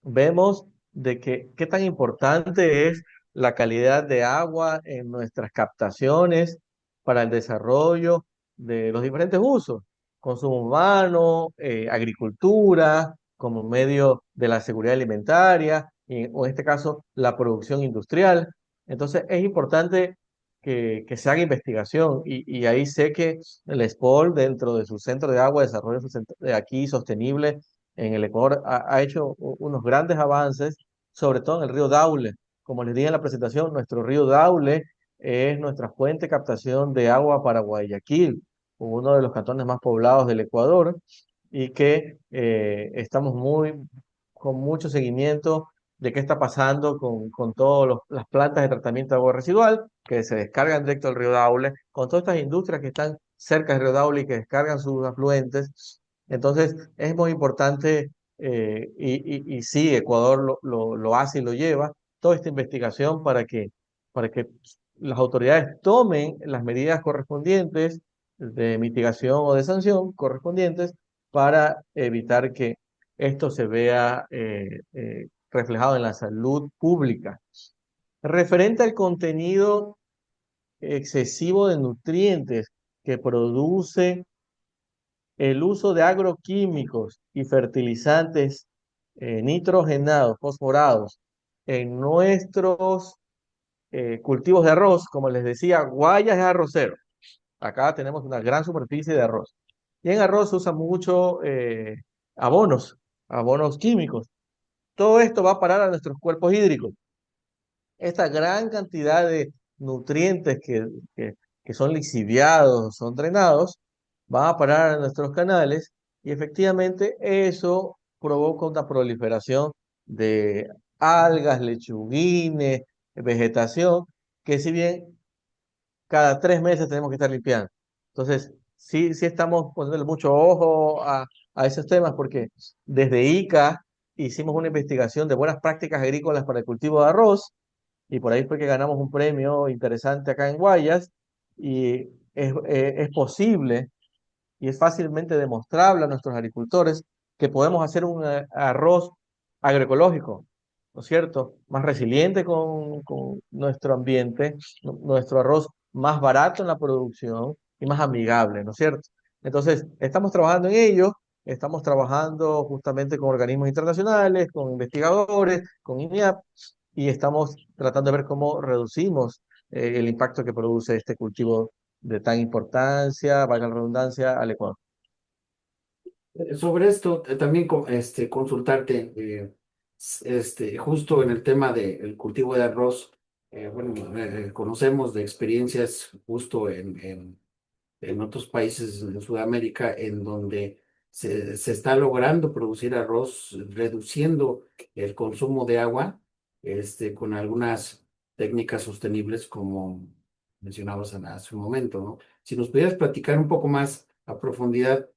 vemos de que qué tan importante es la calidad de agua en nuestras captaciones para el desarrollo de los diferentes usos, consumo humano, agricultura, como medio de la seguridad alimentaria, o en este caso la producción industrial. Entonces es importante que se haga investigación y ahí sé que el SPOL dentro de su centro de agua, desarrollo de aquí sostenible, en el Ecuador ha hecho unos grandes avances, sobre todo en el río Daule. Como les dije en la presentación, nuestro río Daule es nuestra fuente de captación de agua para Guayaquil, uno de los cantones más poblados del Ecuador, y que estamos con mucho seguimiento de qué está pasando con todas las plantas de tratamiento de agua residual que se descargan directo al río Daule, con todas estas industrias que están cerca del río Daule y que descargan sus afluentes. Entonces, es muy importante, y sí, Ecuador lo hace y lo lleva, toda esta investigación para que las autoridades tomen las medidas correspondientes de mitigación o de sanción correspondientes para evitar que esto se vea reflejado en la salud pública. Referente al contenido excesivo de nutrientes que produce el uso de agroquímicos y fertilizantes nitrogenados, fosforados, en nuestros cultivos de arroz, como les decía, Guayas es arrocero. Acá tenemos una gran superficie de arroz. Y en arroz se usa mucho abonos, abonos químicos. Todo esto va a parar a nuestros cuerpos hídricos. Esta gran cantidad de nutrientes que son lixiviados, son drenados, van a parar a nuestros canales y efectivamente eso provoca una proliferación de algas, lechuguines, vegetación, que si bien cada 3 meses tenemos que estar limpiando. Entonces, sí estamos poniendo mucho ojo a esos temas porque desde ICA hicimos una investigación de buenas prácticas agrícolas para el cultivo de arroz y por ahí fue que ganamos un premio interesante acá en Guayas y es posible y es fácilmente demostrable a nuestros agricultores que podemos hacer un arroz agroecológico, ¿no es cierto? Más resiliente con nuestro ambiente, nuestro arroz más barato en la producción y más amigable, ¿no es cierto? Entonces, estamos trabajando en ello, estamos trabajando justamente con organismos internacionales, con investigadores, con INEAP, y estamos tratando de ver cómo reducimos el impacto que produce este cultivo de tan importancia, valga la redundancia, al Ecuador. Sobre esto, también consultarte, justo en el tema del cultivo de arroz, bueno, conocemos de experiencias justo en otros países de Sudamérica en donde se está logrando producir arroz reduciendo el consumo de agua, con algunas técnicas sostenibles como mencionabas hace un momento, ¿no? Si nos pudieras platicar un poco más a profundidad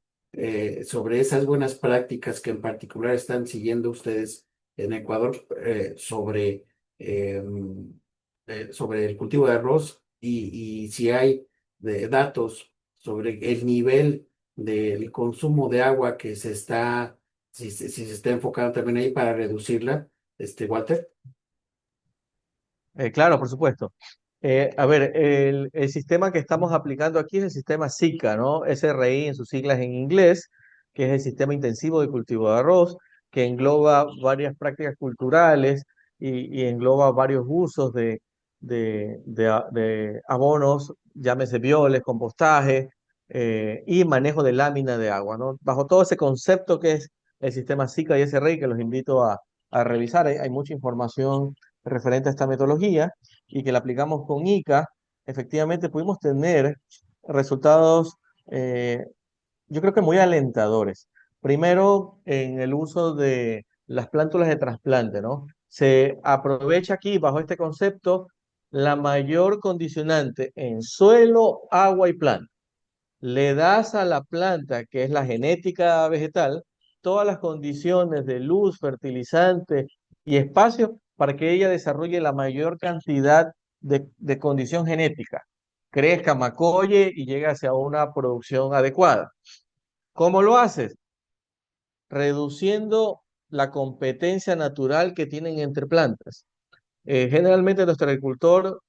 sobre esas buenas prácticas que en particular están siguiendo ustedes en Ecuador sobre el cultivo de arroz y si hay datos sobre el nivel del consumo de agua que si se está enfocando también ahí para reducirla, Walter. Claro, por supuesto. A ver, el sistema que estamos aplicando aquí es el sistema SICA, ¿no? SRI en sus siglas en inglés, que es el sistema intensivo de cultivo de arroz, que engloba varias prácticas culturales y engloba varios usos de abonos, llámese bioles, compostaje y manejo de lámina de agua, ¿no? Bajo todo ese concepto que es el sistema SICA y SRI, que los invito a revisar, hay mucha información referente a esta metodología y que la aplicamos con ICA, efectivamente pudimos tener resultados, eh, yo creo que muy alentadores. Primero, en el uso de las plántulas de trasplante, ¿no? Se aprovecha aquí, bajo este concepto, la mayor condicionante en suelo, agua y planta. Le das a la planta, que es la genética vegetal, todas las condiciones de luz, fertilizante y espacio para que ella desarrolle la mayor cantidad de condición genética, crezca, macolle y llegue hacia una producción adecuada. ¿Cómo lo haces? Reduciendo la competencia natural que tienen entre plantas. Generalmente nuestro agricultor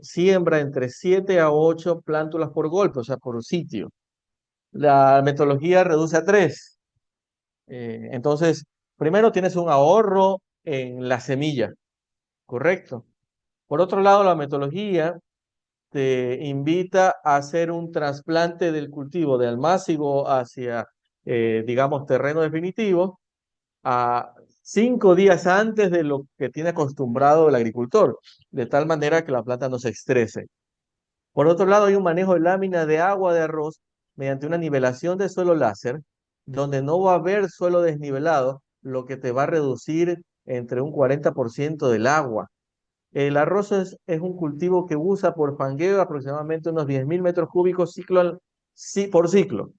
siembra entre 7 a 8 plántulas por golpe, o sea, por sitio. La metodología reduce a 3. Entonces, primero tienes un ahorro en la semilla, ¿correcto? Por otro lado, la metodología te invita a hacer un trasplante del cultivo de almácigo hacia, digamos, terreno definitivo a 5 días antes de lo que tiene acostumbrado el agricultor, de tal manera que la planta no se estrese. Por otro lado, hay un manejo de lámina de agua de arroz mediante una nivelación de suelo láser, donde no va a haber suelo desnivelado, lo que te va a reducir entre un 40% del agua. El arroz es un cultivo que usa por fangueo aproximadamente unos 10.000 metros cúbicos por ciclo.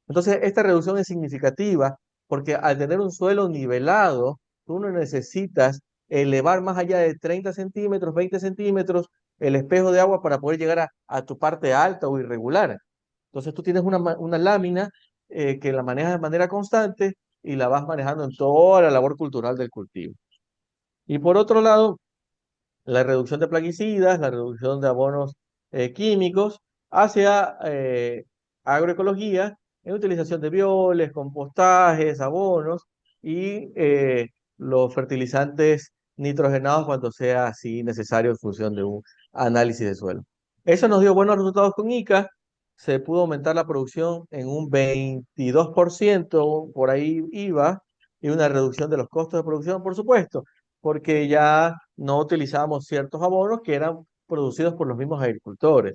Entonces, esta reducción es significativa porque al tener un suelo nivelado, tú no necesitas elevar más allá de 30 centímetros, 20 centímetros el espejo de agua para poder llegar a tu parte alta o irregular. Entonces, tú tienes una lámina que la manejas de manera constante y la vas manejando en toda la labor cultural del cultivo. Y por otro lado, la reducción de plaguicidas, la reducción de abonos químicos hacia agroecología en utilización de bioles, compostajes, abonos y los fertilizantes nitrogenados cuando sea así necesario en función de un análisis de suelo. Eso nos dio buenos resultados con ICA. Se pudo aumentar la producción en un 22%, por ahí iba, y una reducción de los costos de producción, por supuesto, porque ya no utilizábamos ciertos abonos que eran producidos por los mismos agricultores.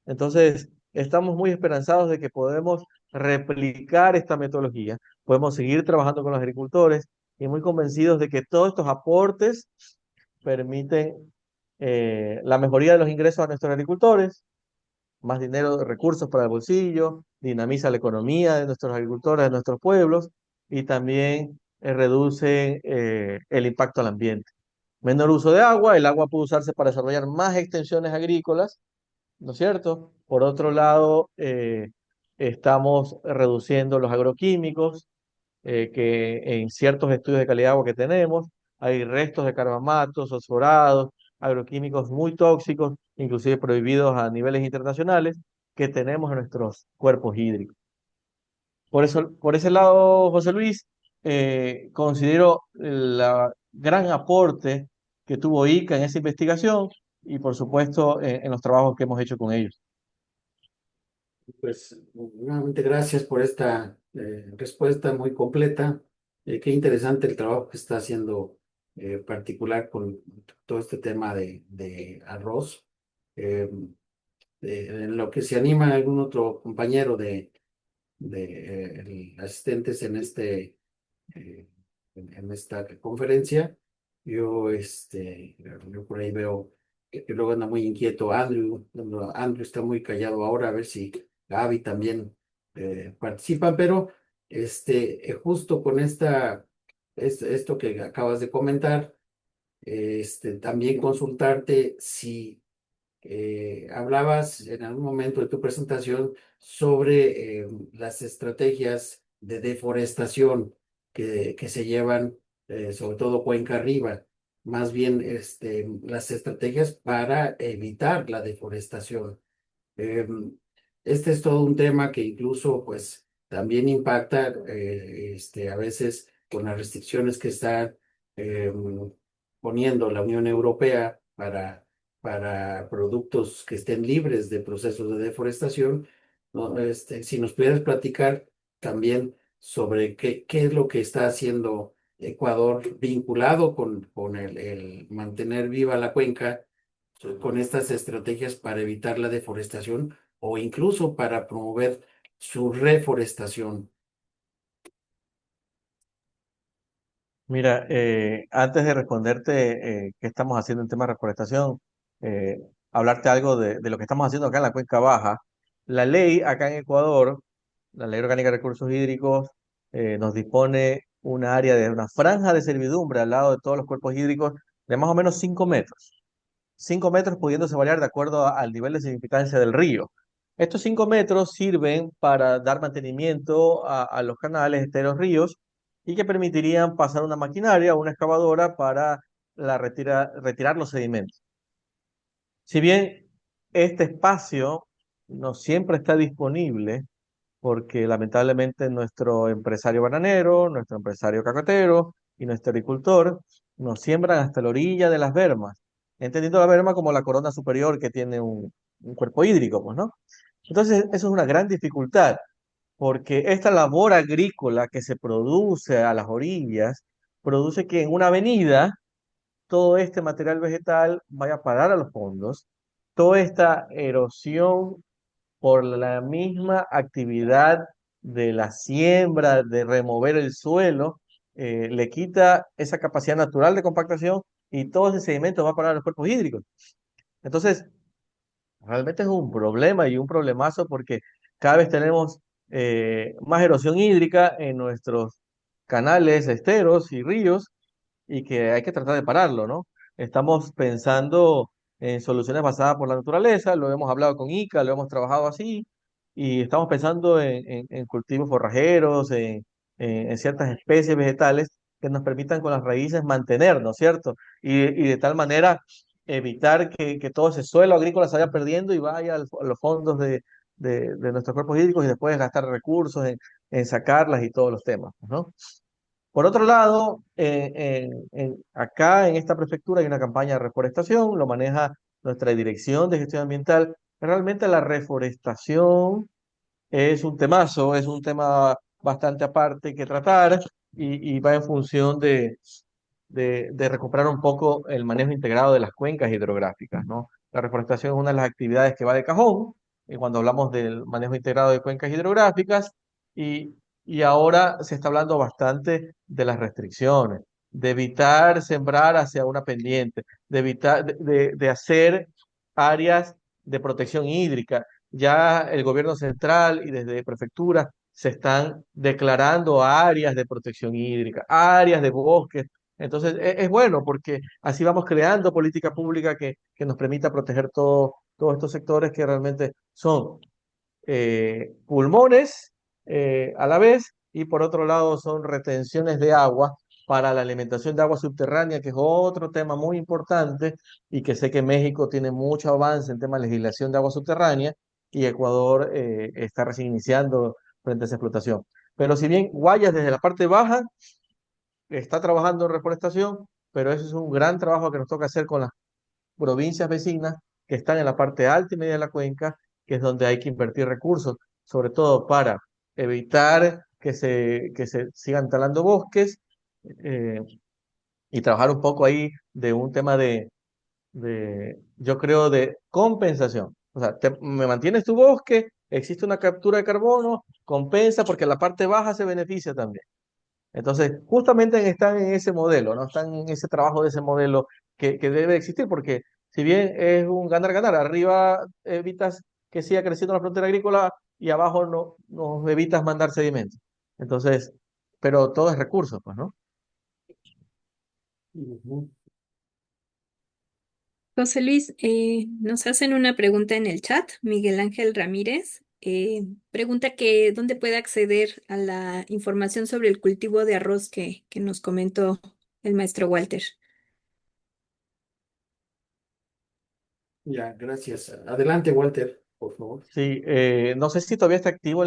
Entonces, estamos muy esperanzados de que podemos replicar esta metodología, podemos seguir trabajando con los agricultores y muy convencidos de que todos estos aportes permiten la mejoría de los ingresos a nuestros agricultores, más dinero, recursos para el bolsillo, dinamiza la economía de nuestros agricultores, de nuestros pueblos y también reduce el impacto al ambiente. Menor uso de agua, el agua puede usarse para desarrollar más extensiones agrícolas, ¿no es cierto? Por otro lado, estamos reduciendo los agroquímicos, que en ciertos estudios de calidad de agua que tenemos, hay restos de carbamatos, fosforados, agroquímicos muy tóxicos, inclusive prohibidos a niveles internacionales, que tenemos en nuestros cuerpos hídricos. Por eso, por ese lado, José Luis, considero la gran aporte que tuvo ICA en esa investigación y, por supuesto, en los trabajos que hemos hecho con ellos. Pues nuevamente gracias por esta respuesta muy completa. Qué interesante el trabajo que está haciendo particular con todo este tema de arroz. Eh, en lo que se anima algún otro compañero de asistentes en eh, en esta conferencia. Yo por ahí veo que luego anda muy inquieto Andrew. Andrew está muy callado ahora, a ver si Gaby también participan, pero justo con esto que acabas de comentar, también consultarte si hablabas en algún momento de tu presentación sobre las estrategias de deforestación que se llevan, sobre todo cuenca arriba, más bien las estrategias para evitar la deforestación. Em, este es todo un tema que incluso pues también impacta a veces con las restricciones que está poniendo la Unión Europea para productos que estén libres de procesos de deforestación, ¿no? Si nos pudieras platicar también sobre qué es lo que está haciendo Ecuador vinculado con el mantener viva la cuenca, con estas estrategias para evitar la deforestación o incluso para promover su reforestación. Mira, antes de responderte qué estamos haciendo en tema de reforestación, eh, hablarte algo de lo que estamos haciendo acá en la Cuenca Baja. La ley acá en Ecuador, la Ley Orgánica de Recursos Hídricos, nos dispone una área de una franja de servidumbre al lado de todos los cuerpos hídricos de más o menos 5 metros. 5 metros pudiéndose variar de acuerdo al nivel de significancia del río. Estos 5 metros sirven para dar mantenimiento a los canales de los ríos y que permitirían pasar una maquinaria o una excavadora para retirar los sedimentos. Si bien este espacio no siempre está disponible, porque lamentablemente nuestro empresario bananero, nuestro empresario cacatero y nuestro agricultor nos siembran hasta la orilla de las bermas, entendiendo la berma como la corona superior que tiene un cuerpo hídrico, pues, ¿no? Entonces, eso es una gran dificultad, porque esta labor agrícola que se produce a las orillas, produce que en una avenida todo este material vegetal vaya a parar a los fondos, toda esta erosión por la misma actividad de la siembra, de remover el suelo, le quita esa capacidad natural de compactación y todo ese sedimento va a parar a los cuerpos hídricos. Entonces, realmente es un problema y un problemazo porque cada vez tenemos más erosión hídrica en nuestros canales, esteros y ríos y que hay que tratar de pararlo, ¿no? Estamos pensando en soluciones basadas por la naturaleza, lo hemos hablado con ICA, lo hemos trabajado así, y estamos pensando en cultivos forrajeros, en ciertas especies vegetales que nos permitan con las raíces mantenernos, ¿cierto? Y de tal manera evitar que todo ese suelo agrícola se vaya perdiendo y vaya a los fondos de nuestros cuerpos hídricos y después gastar recursos en sacarlas y todos los temas, ¿no? Por otro lado, acá en esta prefectura hay una campaña de reforestación, lo maneja nuestra Dirección de Gestión Ambiental. Realmente la reforestación es un temazo, es un tema bastante aparte que tratar y va en función de recuperar un poco el manejo integrado de las cuencas hidrográficas, ¿no? La reforestación es una de las actividades que va de cajón cuando hablamos del manejo integrado de cuencas hidrográficas y, y ahora se está hablando bastante de las restricciones, de evitar sembrar hacia una pendiente, de evitar, de hacer áreas de protección hídrica. Ya el gobierno central y desde prefectura se están declarando áreas de protección hídrica, áreas de bosques. Entonces, es bueno porque así vamos creando política pública que nos permita proteger todos estos sectores que realmente son pulmones a la vez y por otro lado son retenciones de agua para la alimentación de agua subterránea, que es otro tema muy importante y que sé que México tiene mucho avance en tema de legislación de agua subterránea y Ecuador está recién iniciando frente a esa explotación. Pero si bien Guayas desde la parte baja está trabajando en reforestación, pero eso es un gran trabajo que nos toca hacer con las provincias vecinas que están en la parte alta y media de la cuenca, que es donde hay que invertir recursos, sobre todo para evitar que se sigan talando bosques eh, y trabajar un poco ahí de un tema yo creo, de compensación. O sea, me mantienes tu bosque, existe una captura de carbono, compensa porque la parte baja se beneficia también. Entonces, justamente están en ese modelo, ¿no? Están en ese trabajo de ese modelo que debe existir, porque si bien es un ganar-ganar, arriba evitas que siga creciendo la frontera agrícola y abajo no, nos evitas mandar sedimentos. Entonces, pero todo es recurso, pues, ¿no? Ujú. José Luis, nos hacen una pregunta en el chat. Miguel Ángel Ramírez pregunta que dónde puede acceder a la información sobre el cultivo de arroz que nos comentó el maestro Walter. Ya, gracias. Adelante, Walter, por favor. Sí, no sé si todavía está activo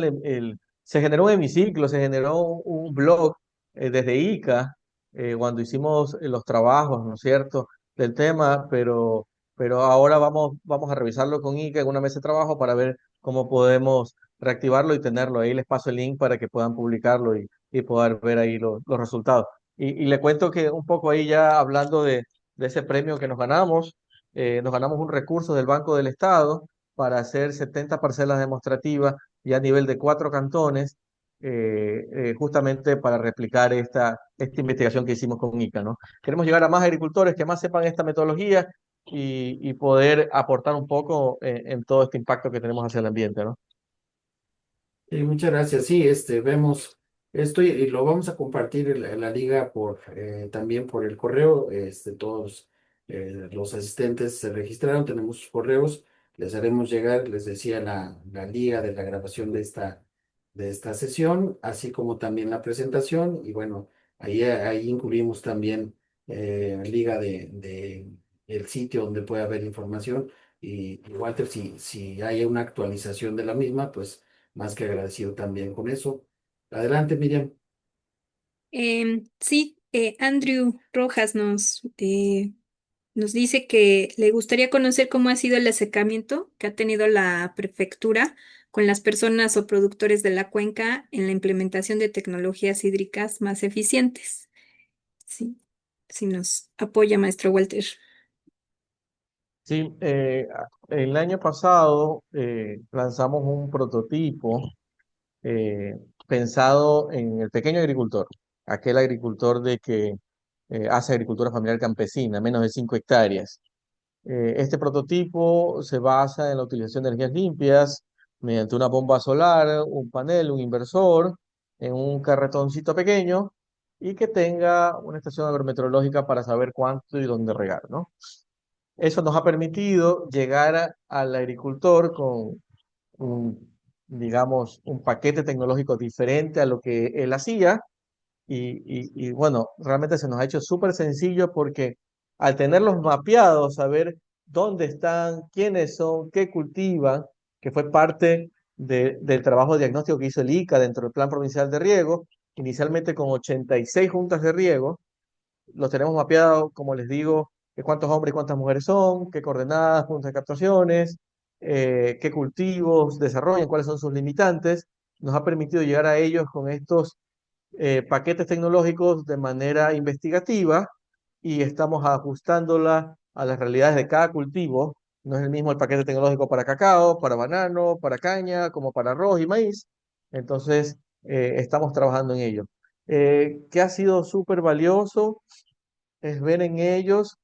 se generó un hemiciclo, se generó un blog desde ICA cuando hicimos los trabajos, ¿no es cierto?, del tema, pero ahora vamos a revisarlo con ICA en una mesa de trabajo para ver cómo podemos reactivarlo y tenerlo. Ahí les paso el link para que puedan publicarlo y poder ver ahí los resultados. Y le cuento que un poco ahí ya hablando de ese premio que nos ganamos un recurso del Banco del Estado para hacer 70 parcelas demostrativas y a nivel de 4 cantones, justamente para replicar esta investigación que hicimos con ICA, ¿no? Queremos llegar a más agricultores que más sepan esta metodología y poder aportar un poco en todo este impacto que tenemos hacia el ambiente, ¿no? Muchas gracias. Sí, vemos Y lo vamos a compartir en la liga también por el correo. Todos los asistentes se registraron, tenemos sus correos, les haremos llegar, les decía, la liga de la grabación de esta sesión, así como también la presentación. Y bueno, ahí incluimos también liga de el sitio donde puede haber información. Y Walter, si hay una actualización de la misma, pues más que agradecido también con eso. Adelante, Miriam. Sí, Andrew Rojas nos dice que le gustaría conocer cómo ha sido el acercamiento que ha tenido la prefectura con las personas o productores de la cuenca en la implementación de tecnologías hídricas más eficientes. Sí, si nos apoya, maestro Walter. Sí, el año pasado lanzamos un prototipo eh, pensado en el pequeño agricultor, aquel agricultor de que hace agricultura familiar campesina, menos de 5 hectáreas. Este prototipo se basa en la utilización de energías limpias mediante una bomba solar, un panel, un inversor, en un carretoncito pequeño y que tenga una estación agrometeorológica para saber cuánto y dónde regar, ¿no? Eso nos ha permitido llegar al agricultor con digamos, un paquete tecnológico diferente a lo que él hacía y bueno, realmente se nos ha hecho súper sencillo porque al tenerlos mapeados, saber dónde están, quiénes son, qué cultivan, que fue parte del trabajo de diagnóstico que hizo el ICA dentro del Plan Provincial de Riego, inicialmente con 86 juntas de riego, los tenemos mapeados, como les digo, de cuántos hombres y cuántas mujeres son, qué coordenadas, puntos de captaciones, qué cultivos desarrollan, cuáles son sus limitantes. Nos ha permitido llegar a ellos con estos paquetes tecnológicos de manera investigativa y estamos ajustándola a las realidades de cada cultivo. No es el mismo el paquete tecnológico para cacao, para banano, para caña, como para arroz y maíz. Entonces, estamos trabajando en ello. ¿Qué ha sido súper valioso? Es ver en ellos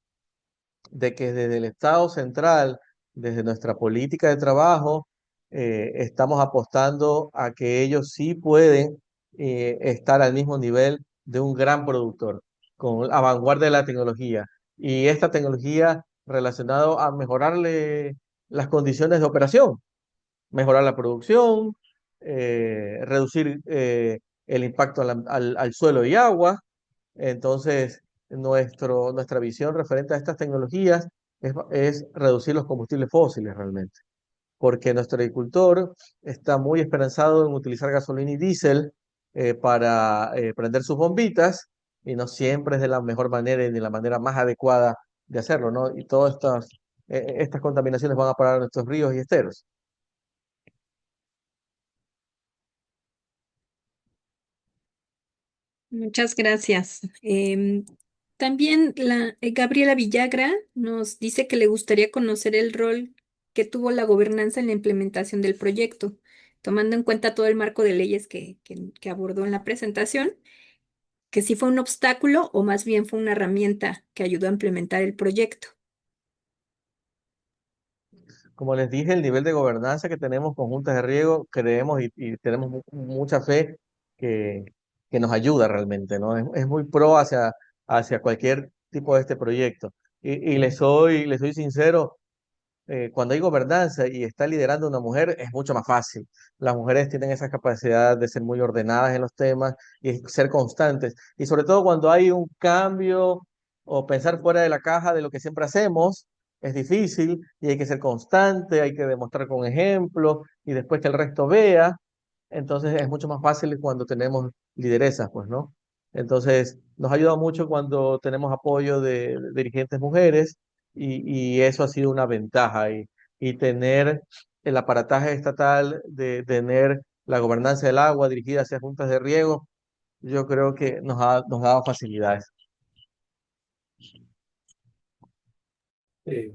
de que desde el Estado central, desde nuestra política de trabajo, estamos apostando a que ellos sí pueden estar al mismo nivel de un gran productor, con la vanguardia de la tecnología. Y esta tecnología relacionada a mejorarle las condiciones de operación, mejorar la producción, reducir el impacto al suelo y agua. Entonces, nuestra visión referente a estas tecnologías es reducir los combustibles fósiles realmente, porque nuestro agricultor está muy esperanzado en utilizar gasolina y diésel para prender sus bombitas y no siempre es de la mejor manera y de la manera más adecuada de hacerlo, ¿no? Y todas estas contaminaciones van a parar a nuestros ríos y esteros. Muchas gracias. También Gabriela Villagra nos dice que le gustaría conocer el rol que tuvo la gobernanza en la implementación del proyecto, tomando en cuenta todo el marco de leyes que abordó en la presentación, que si fue un obstáculo o más bien fue una herramienta que ayudó a implementar el proyecto. Como les dije, el nivel de gobernanza que tenemos con juntas de riego, creemos y tenemos mucha fe que, que nos ayuda realmente, ¿no? Es muy pro hacia cualquier tipo de este proyecto. Y les soy sincero, cuando hay gobernanza y está liderando una mujer, es mucho más fácil. Las mujeres tienen esa capacidad de ser muy ordenadas en los temas y ser constantes. Y sobre todo cuando hay un cambio o pensar fuera de la caja de lo que siempre hacemos, es difícil y hay que ser constante, hay que demostrar con ejemplo y después que el resto vea. Entonces es mucho más fácil cuando tenemos lideresas, pues, ¿no? Entonces nos ayuda mucho cuando tenemos apoyo de dirigentes mujeres y eso ha sido una ventaja. Y tener el aparataje estatal de tener la gobernanza del agua dirigida hacia juntas de riego, yo creo que nos ha dado facilidades. Eh,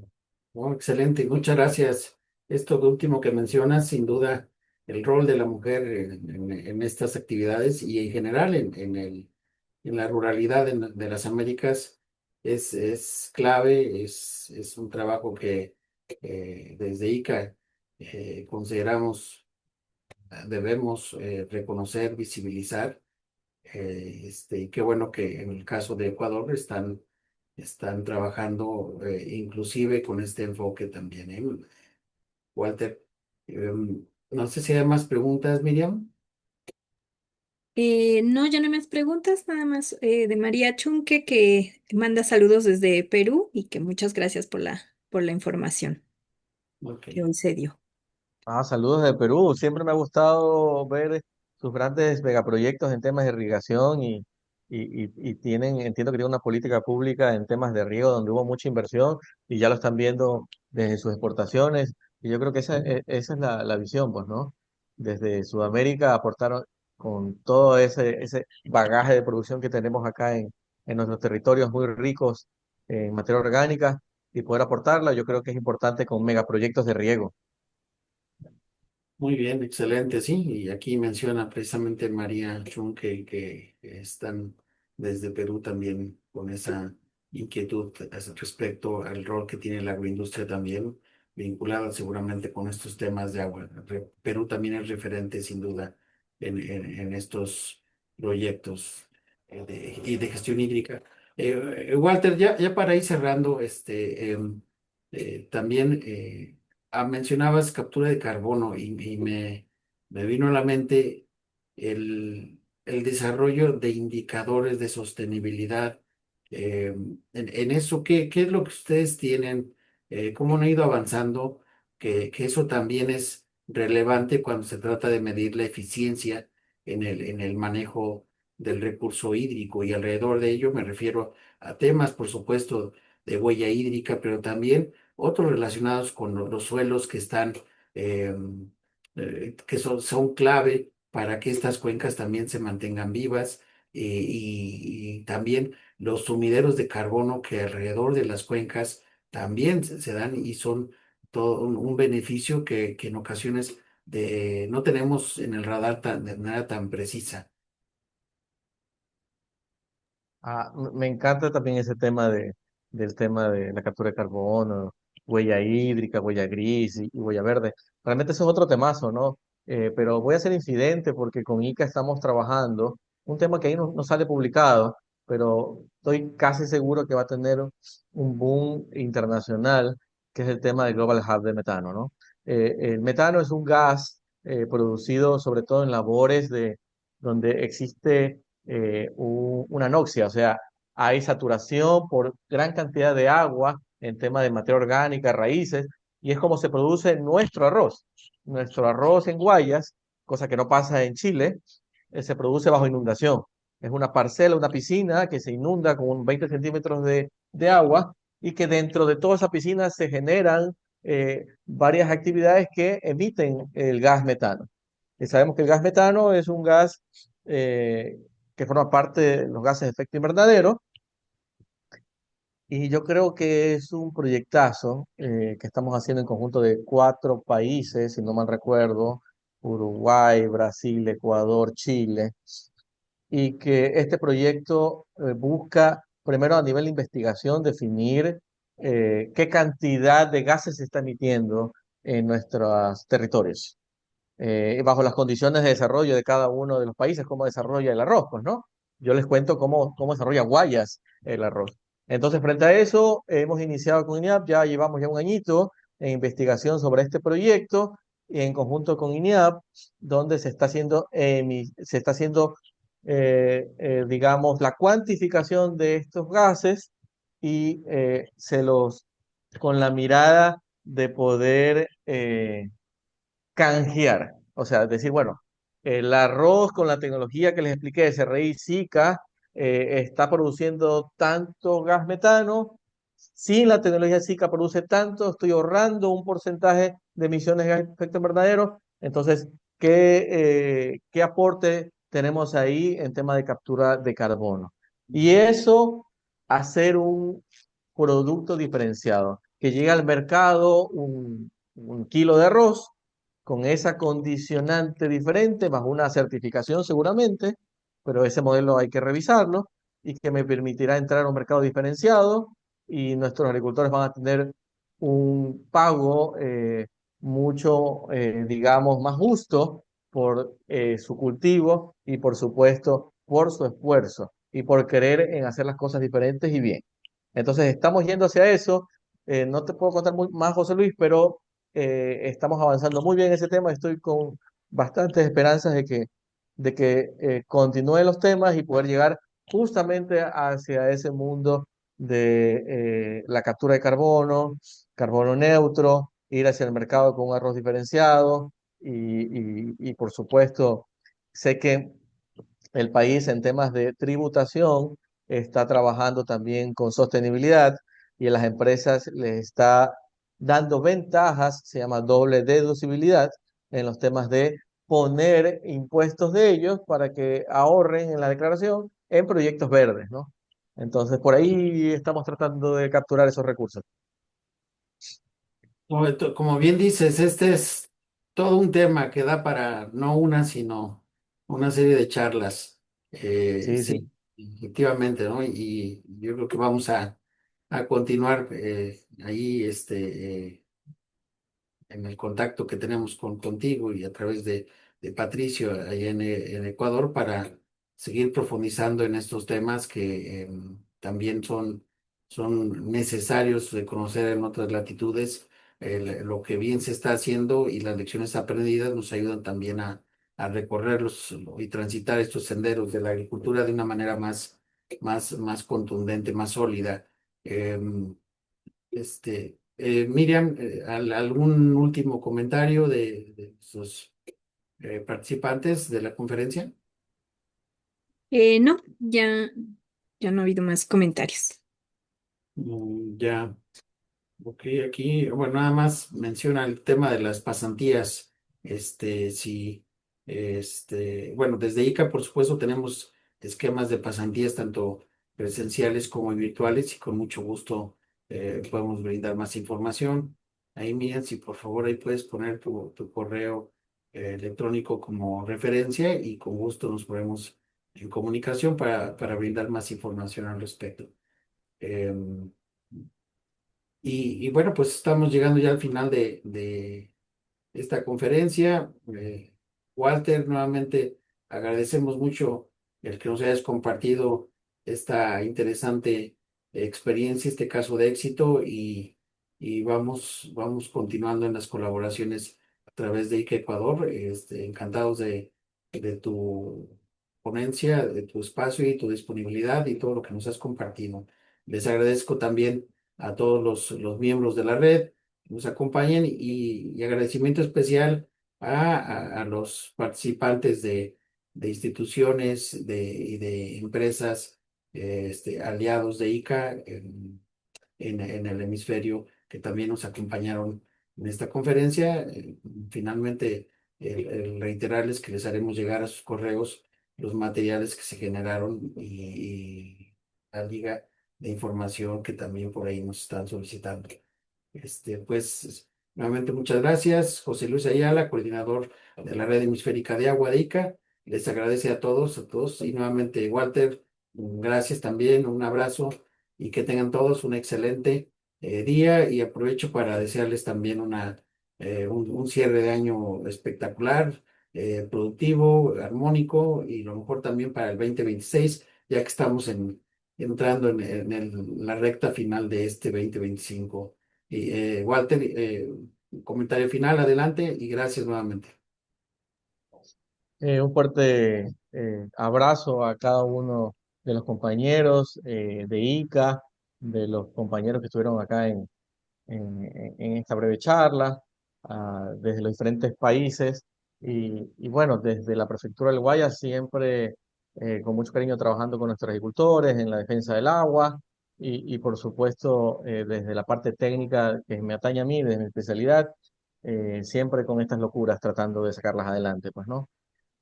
Excelente, muchas gracias. Esto último que mencionas, sin duda, el rol de la mujer en estas actividades y en general en la ruralidad de las Américas es clave, es un trabajo que desde ICA consideramos debemos reconocer, visibilizar Y qué bueno que en el caso de Ecuador están trabajando inclusive con este enfoque también, ¿eh? Walter, no sé si hay más preguntas, Miriam. No, ya no hay más preguntas, nada más de María Chunque que manda saludos desde Perú y que muchas gracias por la información Ok. que hoy se dio. Saludos de Perú. Siempre me ha gustado ver sus grandes megaproyectos en temas de irrigación y entiendo que tienen una política pública en temas de riego donde hubo mucha inversión y ya lo están viendo desde sus exportaciones. Y yo creo que esa es la visión, pues, ¿no? Desde Sudamérica aportaron con todo ese bagaje de producción que tenemos acá en nuestros territorios muy ricos en materia orgánica y poder aportarla. Yo creo que es importante con megaproyectos de riego. Muy bien, excelente, sí. Y aquí menciona precisamente María Chun que están desde Perú también con esa inquietud respecto al rol que tiene la agroindustria también, vinculada seguramente con estos temas de agua. Perú también es referente sin duda en estos proyectos y de gestión hídrica. Walter, ya para ir cerrando, también mencionabas captura de carbono y me vino a la mente el desarrollo de indicadores de sostenibilidad. En eso, ¿qué es lo que ustedes tienen? ¿Cómo han ido avanzando? Que eso también es relevante cuando se trata de medir la eficiencia en el manejo del recurso hídrico y alrededor de ello me refiero a temas, por supuesto, de huella hídrica, pero también otros relacionados con los suelos que están, eh, que son clave para que estas cuencas también se mantengan vivas y también los sumideros de carbono que alrededor de las cuencas también se dan y son todo un beneficio que en ocasiones no tenemos en el radar de manera tan precisa. Me encanta también ese del tema de la captura de carbono, huella hídrica, huella gris y huella verde. Realmente eso es otro temazo, ¿no? Pero voy a ser incidente porque con ICA estamos trabajando un tema que ahí no sale publicado, pero estoy casi seguro que va a tener un boom internacional, que es el tema del Global Hub de metano, ¿no? El metano es un gas producido sobre todo en labores donde existe una anoxia, o sea, hay saturación por gran cantidad de agua en tema de materia orgánica, raíces, y es como se produce nuestro arroz. Nuestro arroz en Guayas, cosa que no pasa en Chile, se produce bajo inundación. Es una parcela, una piscina que se inunda con 20 centímetros de agua y que dentro de toda esa piscina se generan varias actividades que emiten el gas metano. Y sabemos que el gas metano es un gas eh, que forma parte de los gases de efecto invernadero. Y yo creo que es un proyectazo que estamos haciendo en conjunto de 4 países, si no mal recuerdo, Uruguay, Brasil, Ecuador, Chile, y que este proyecto busca, primero a nivel de investigación, definir qué cantidad de gases se está emitiendo en nuestros territorios bajo las condiciones de desarrollo de cada uno de los países, cómo desarrolla el arroz, pues, ¿no? Yo les cuento cómo desarrolla Guayas el arroz. Entonces, frente a eso, hemos iniciado con INEAP, ya llevamos ya un añito en investigación sobre este proyecto, en conjunto con INEAP, donde se está haciendo digamos, la cuantificación de estos gases y con la mirada de poder canjear. O sea, decir, bueno, el arroz con la tecnología que les expliqué de SRI Zika está produciendo tanto gas metano, sin la tecnología Zika produce tanto, estoy ahorrando un porcentaje de emisiones de gas de efecto invernadero. Entonces, ¿qué aporte tenemos ahí en tema de captura de carbono? Y eso, hacer un producto diferenciado, que llegue al mercado un kilo de arroz con esa condicionante diferente, bajo una certificación seguramente, pero ese modelo hay que revisarlo y que me permitirá entrar a un mercado diferenciado y nuestros agricultores van a tener un pago digamos, más justo por su cultivo y por supuesto por su esfuerzo y por querer en hacer las cosas diferentes y bien. Entonces estamos yendo hacia eso. No te puedo contar más, José Luis, pero estamos avanzando muy bien en ese tema. Estoy con bastantes esperanzas de que continúen los temas y poder llegar justamente hacia ese mundo de la captura de carbono, carbono neutro, ir hacia el mercado con un arroz diferenciado y por supuesto, sé que el país en temas de tributación está trabajando también con sostenibilidad y a las empresas les está dando ventajas, se llama doble deducibilidad, en los temas de poner impuestos de ellos para que ahorren en la declaración en proyectos verdes, ¿no? Entonces, por ahí estamos tratando de capturar esos recursos. Como bien dices, este es todo un tema que da para no una, sino una serie de charlas. Sí, sí. Sí, efectivamente, ¿no? Y yo creo que vamos a continuar ahí en el contacto que tenemos contigo y a través de Patricio allá en Ecuador para seguir profundizando en estos temas que también son necesarios de conocer en otras latitudes. Lo que bien se está haciendo y las lecciones aprendidas nos ayudan también a recorrerlos y transitar estos senderos de la agricultura de una manera más contundente, más sólida. Em, Miriam, ¿algún último comentario de sus participantes de la conferencia? No, ya no ha habido más comentarios. Ya, ok, aquí, bueno, nada más menciona el tema de las pasantías. Sí, bueno, desde ICA, por supuesto, tenemos esquemas de pasantías tanto presenciales como virtuales y con mucho gusto podemos brindar más información. Ahí, Miriam, si por favor ahí puedes poner tu correo electrónico como referencia y con gusto nos ponemos en comunicación para brindar más información al respecto. Em, y bueno, pues estamos llegando ya al final de esta conferencia. Walter, nuevamente agradecemos mucho el que nos hayas compartido esta interesante experiencia, este caso de éxito y vamos continuando en las colaboraciones a través de ICA Ecuador. Encantados de tu ponencia, de tu espacio y tu disponibilidad y todo lo que nos has compartido. Les agradezco también a todos los miembros de la red que nos acompañen y agradecimiento especial a los participantes de instituciones y de empresas aliados de ICA en el hemisferio que también nos acompañaron en esta conferencia. Finalmente, el reiterarles que les haremos llegar a sus correos los materiales que se generaron y la liga de información que también por ahí nos están solicitando. Pues, nuevamente muchas gracias, José Luis Ayala, coordinador de la Red Hemisférica de Agua de ICA. Les agradece a todos, y nuevamente, Walter, gracias también, un abrazo y que tengan todos un excelente día y aprovecho para desearles también un cierre de año espectacular, productivo, armónico y lo mejor también para el 2026, ya que estamos entrando la recta final de este 2025. Y, Walter, comentario final, adelante y gracias nuevamente. Un fuerte abrazo a cada uno de los compañeros de ICA, de los compañeros que estuvieron acá en esta breve charla, desde los diferentes países. Y bueno, desde la Prefectura del Guayas siempre con mucho cariño trabajando con nuestros agricultores en la defensa del agua y por supuesto desde la parte técnica que me atañe a mí, desde mi especialidad, siempre con estas locuras tratando de sacarlas adelante, pues, ¿no?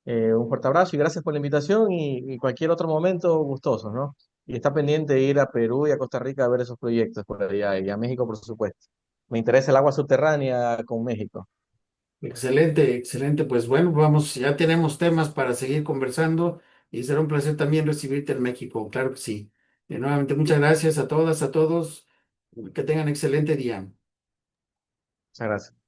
Un fuerte abrazo y gracias por la invitación y cualquier otro momento gustoso, ¿no? Y está pendiente de ir a Perú y a Costa Rica a ver esos proyectos por allá y a México, por supuesto. Me interesa el agua subterránea con México. Excelente, excelente. Pues bueno, vamos, ya tenemos temas para seguir conversando y será un placer también recibirte en México, claro que sí. Nuevamente, muchas gracias a todas, a todos. Que tengan excelente día. Muchas gracias.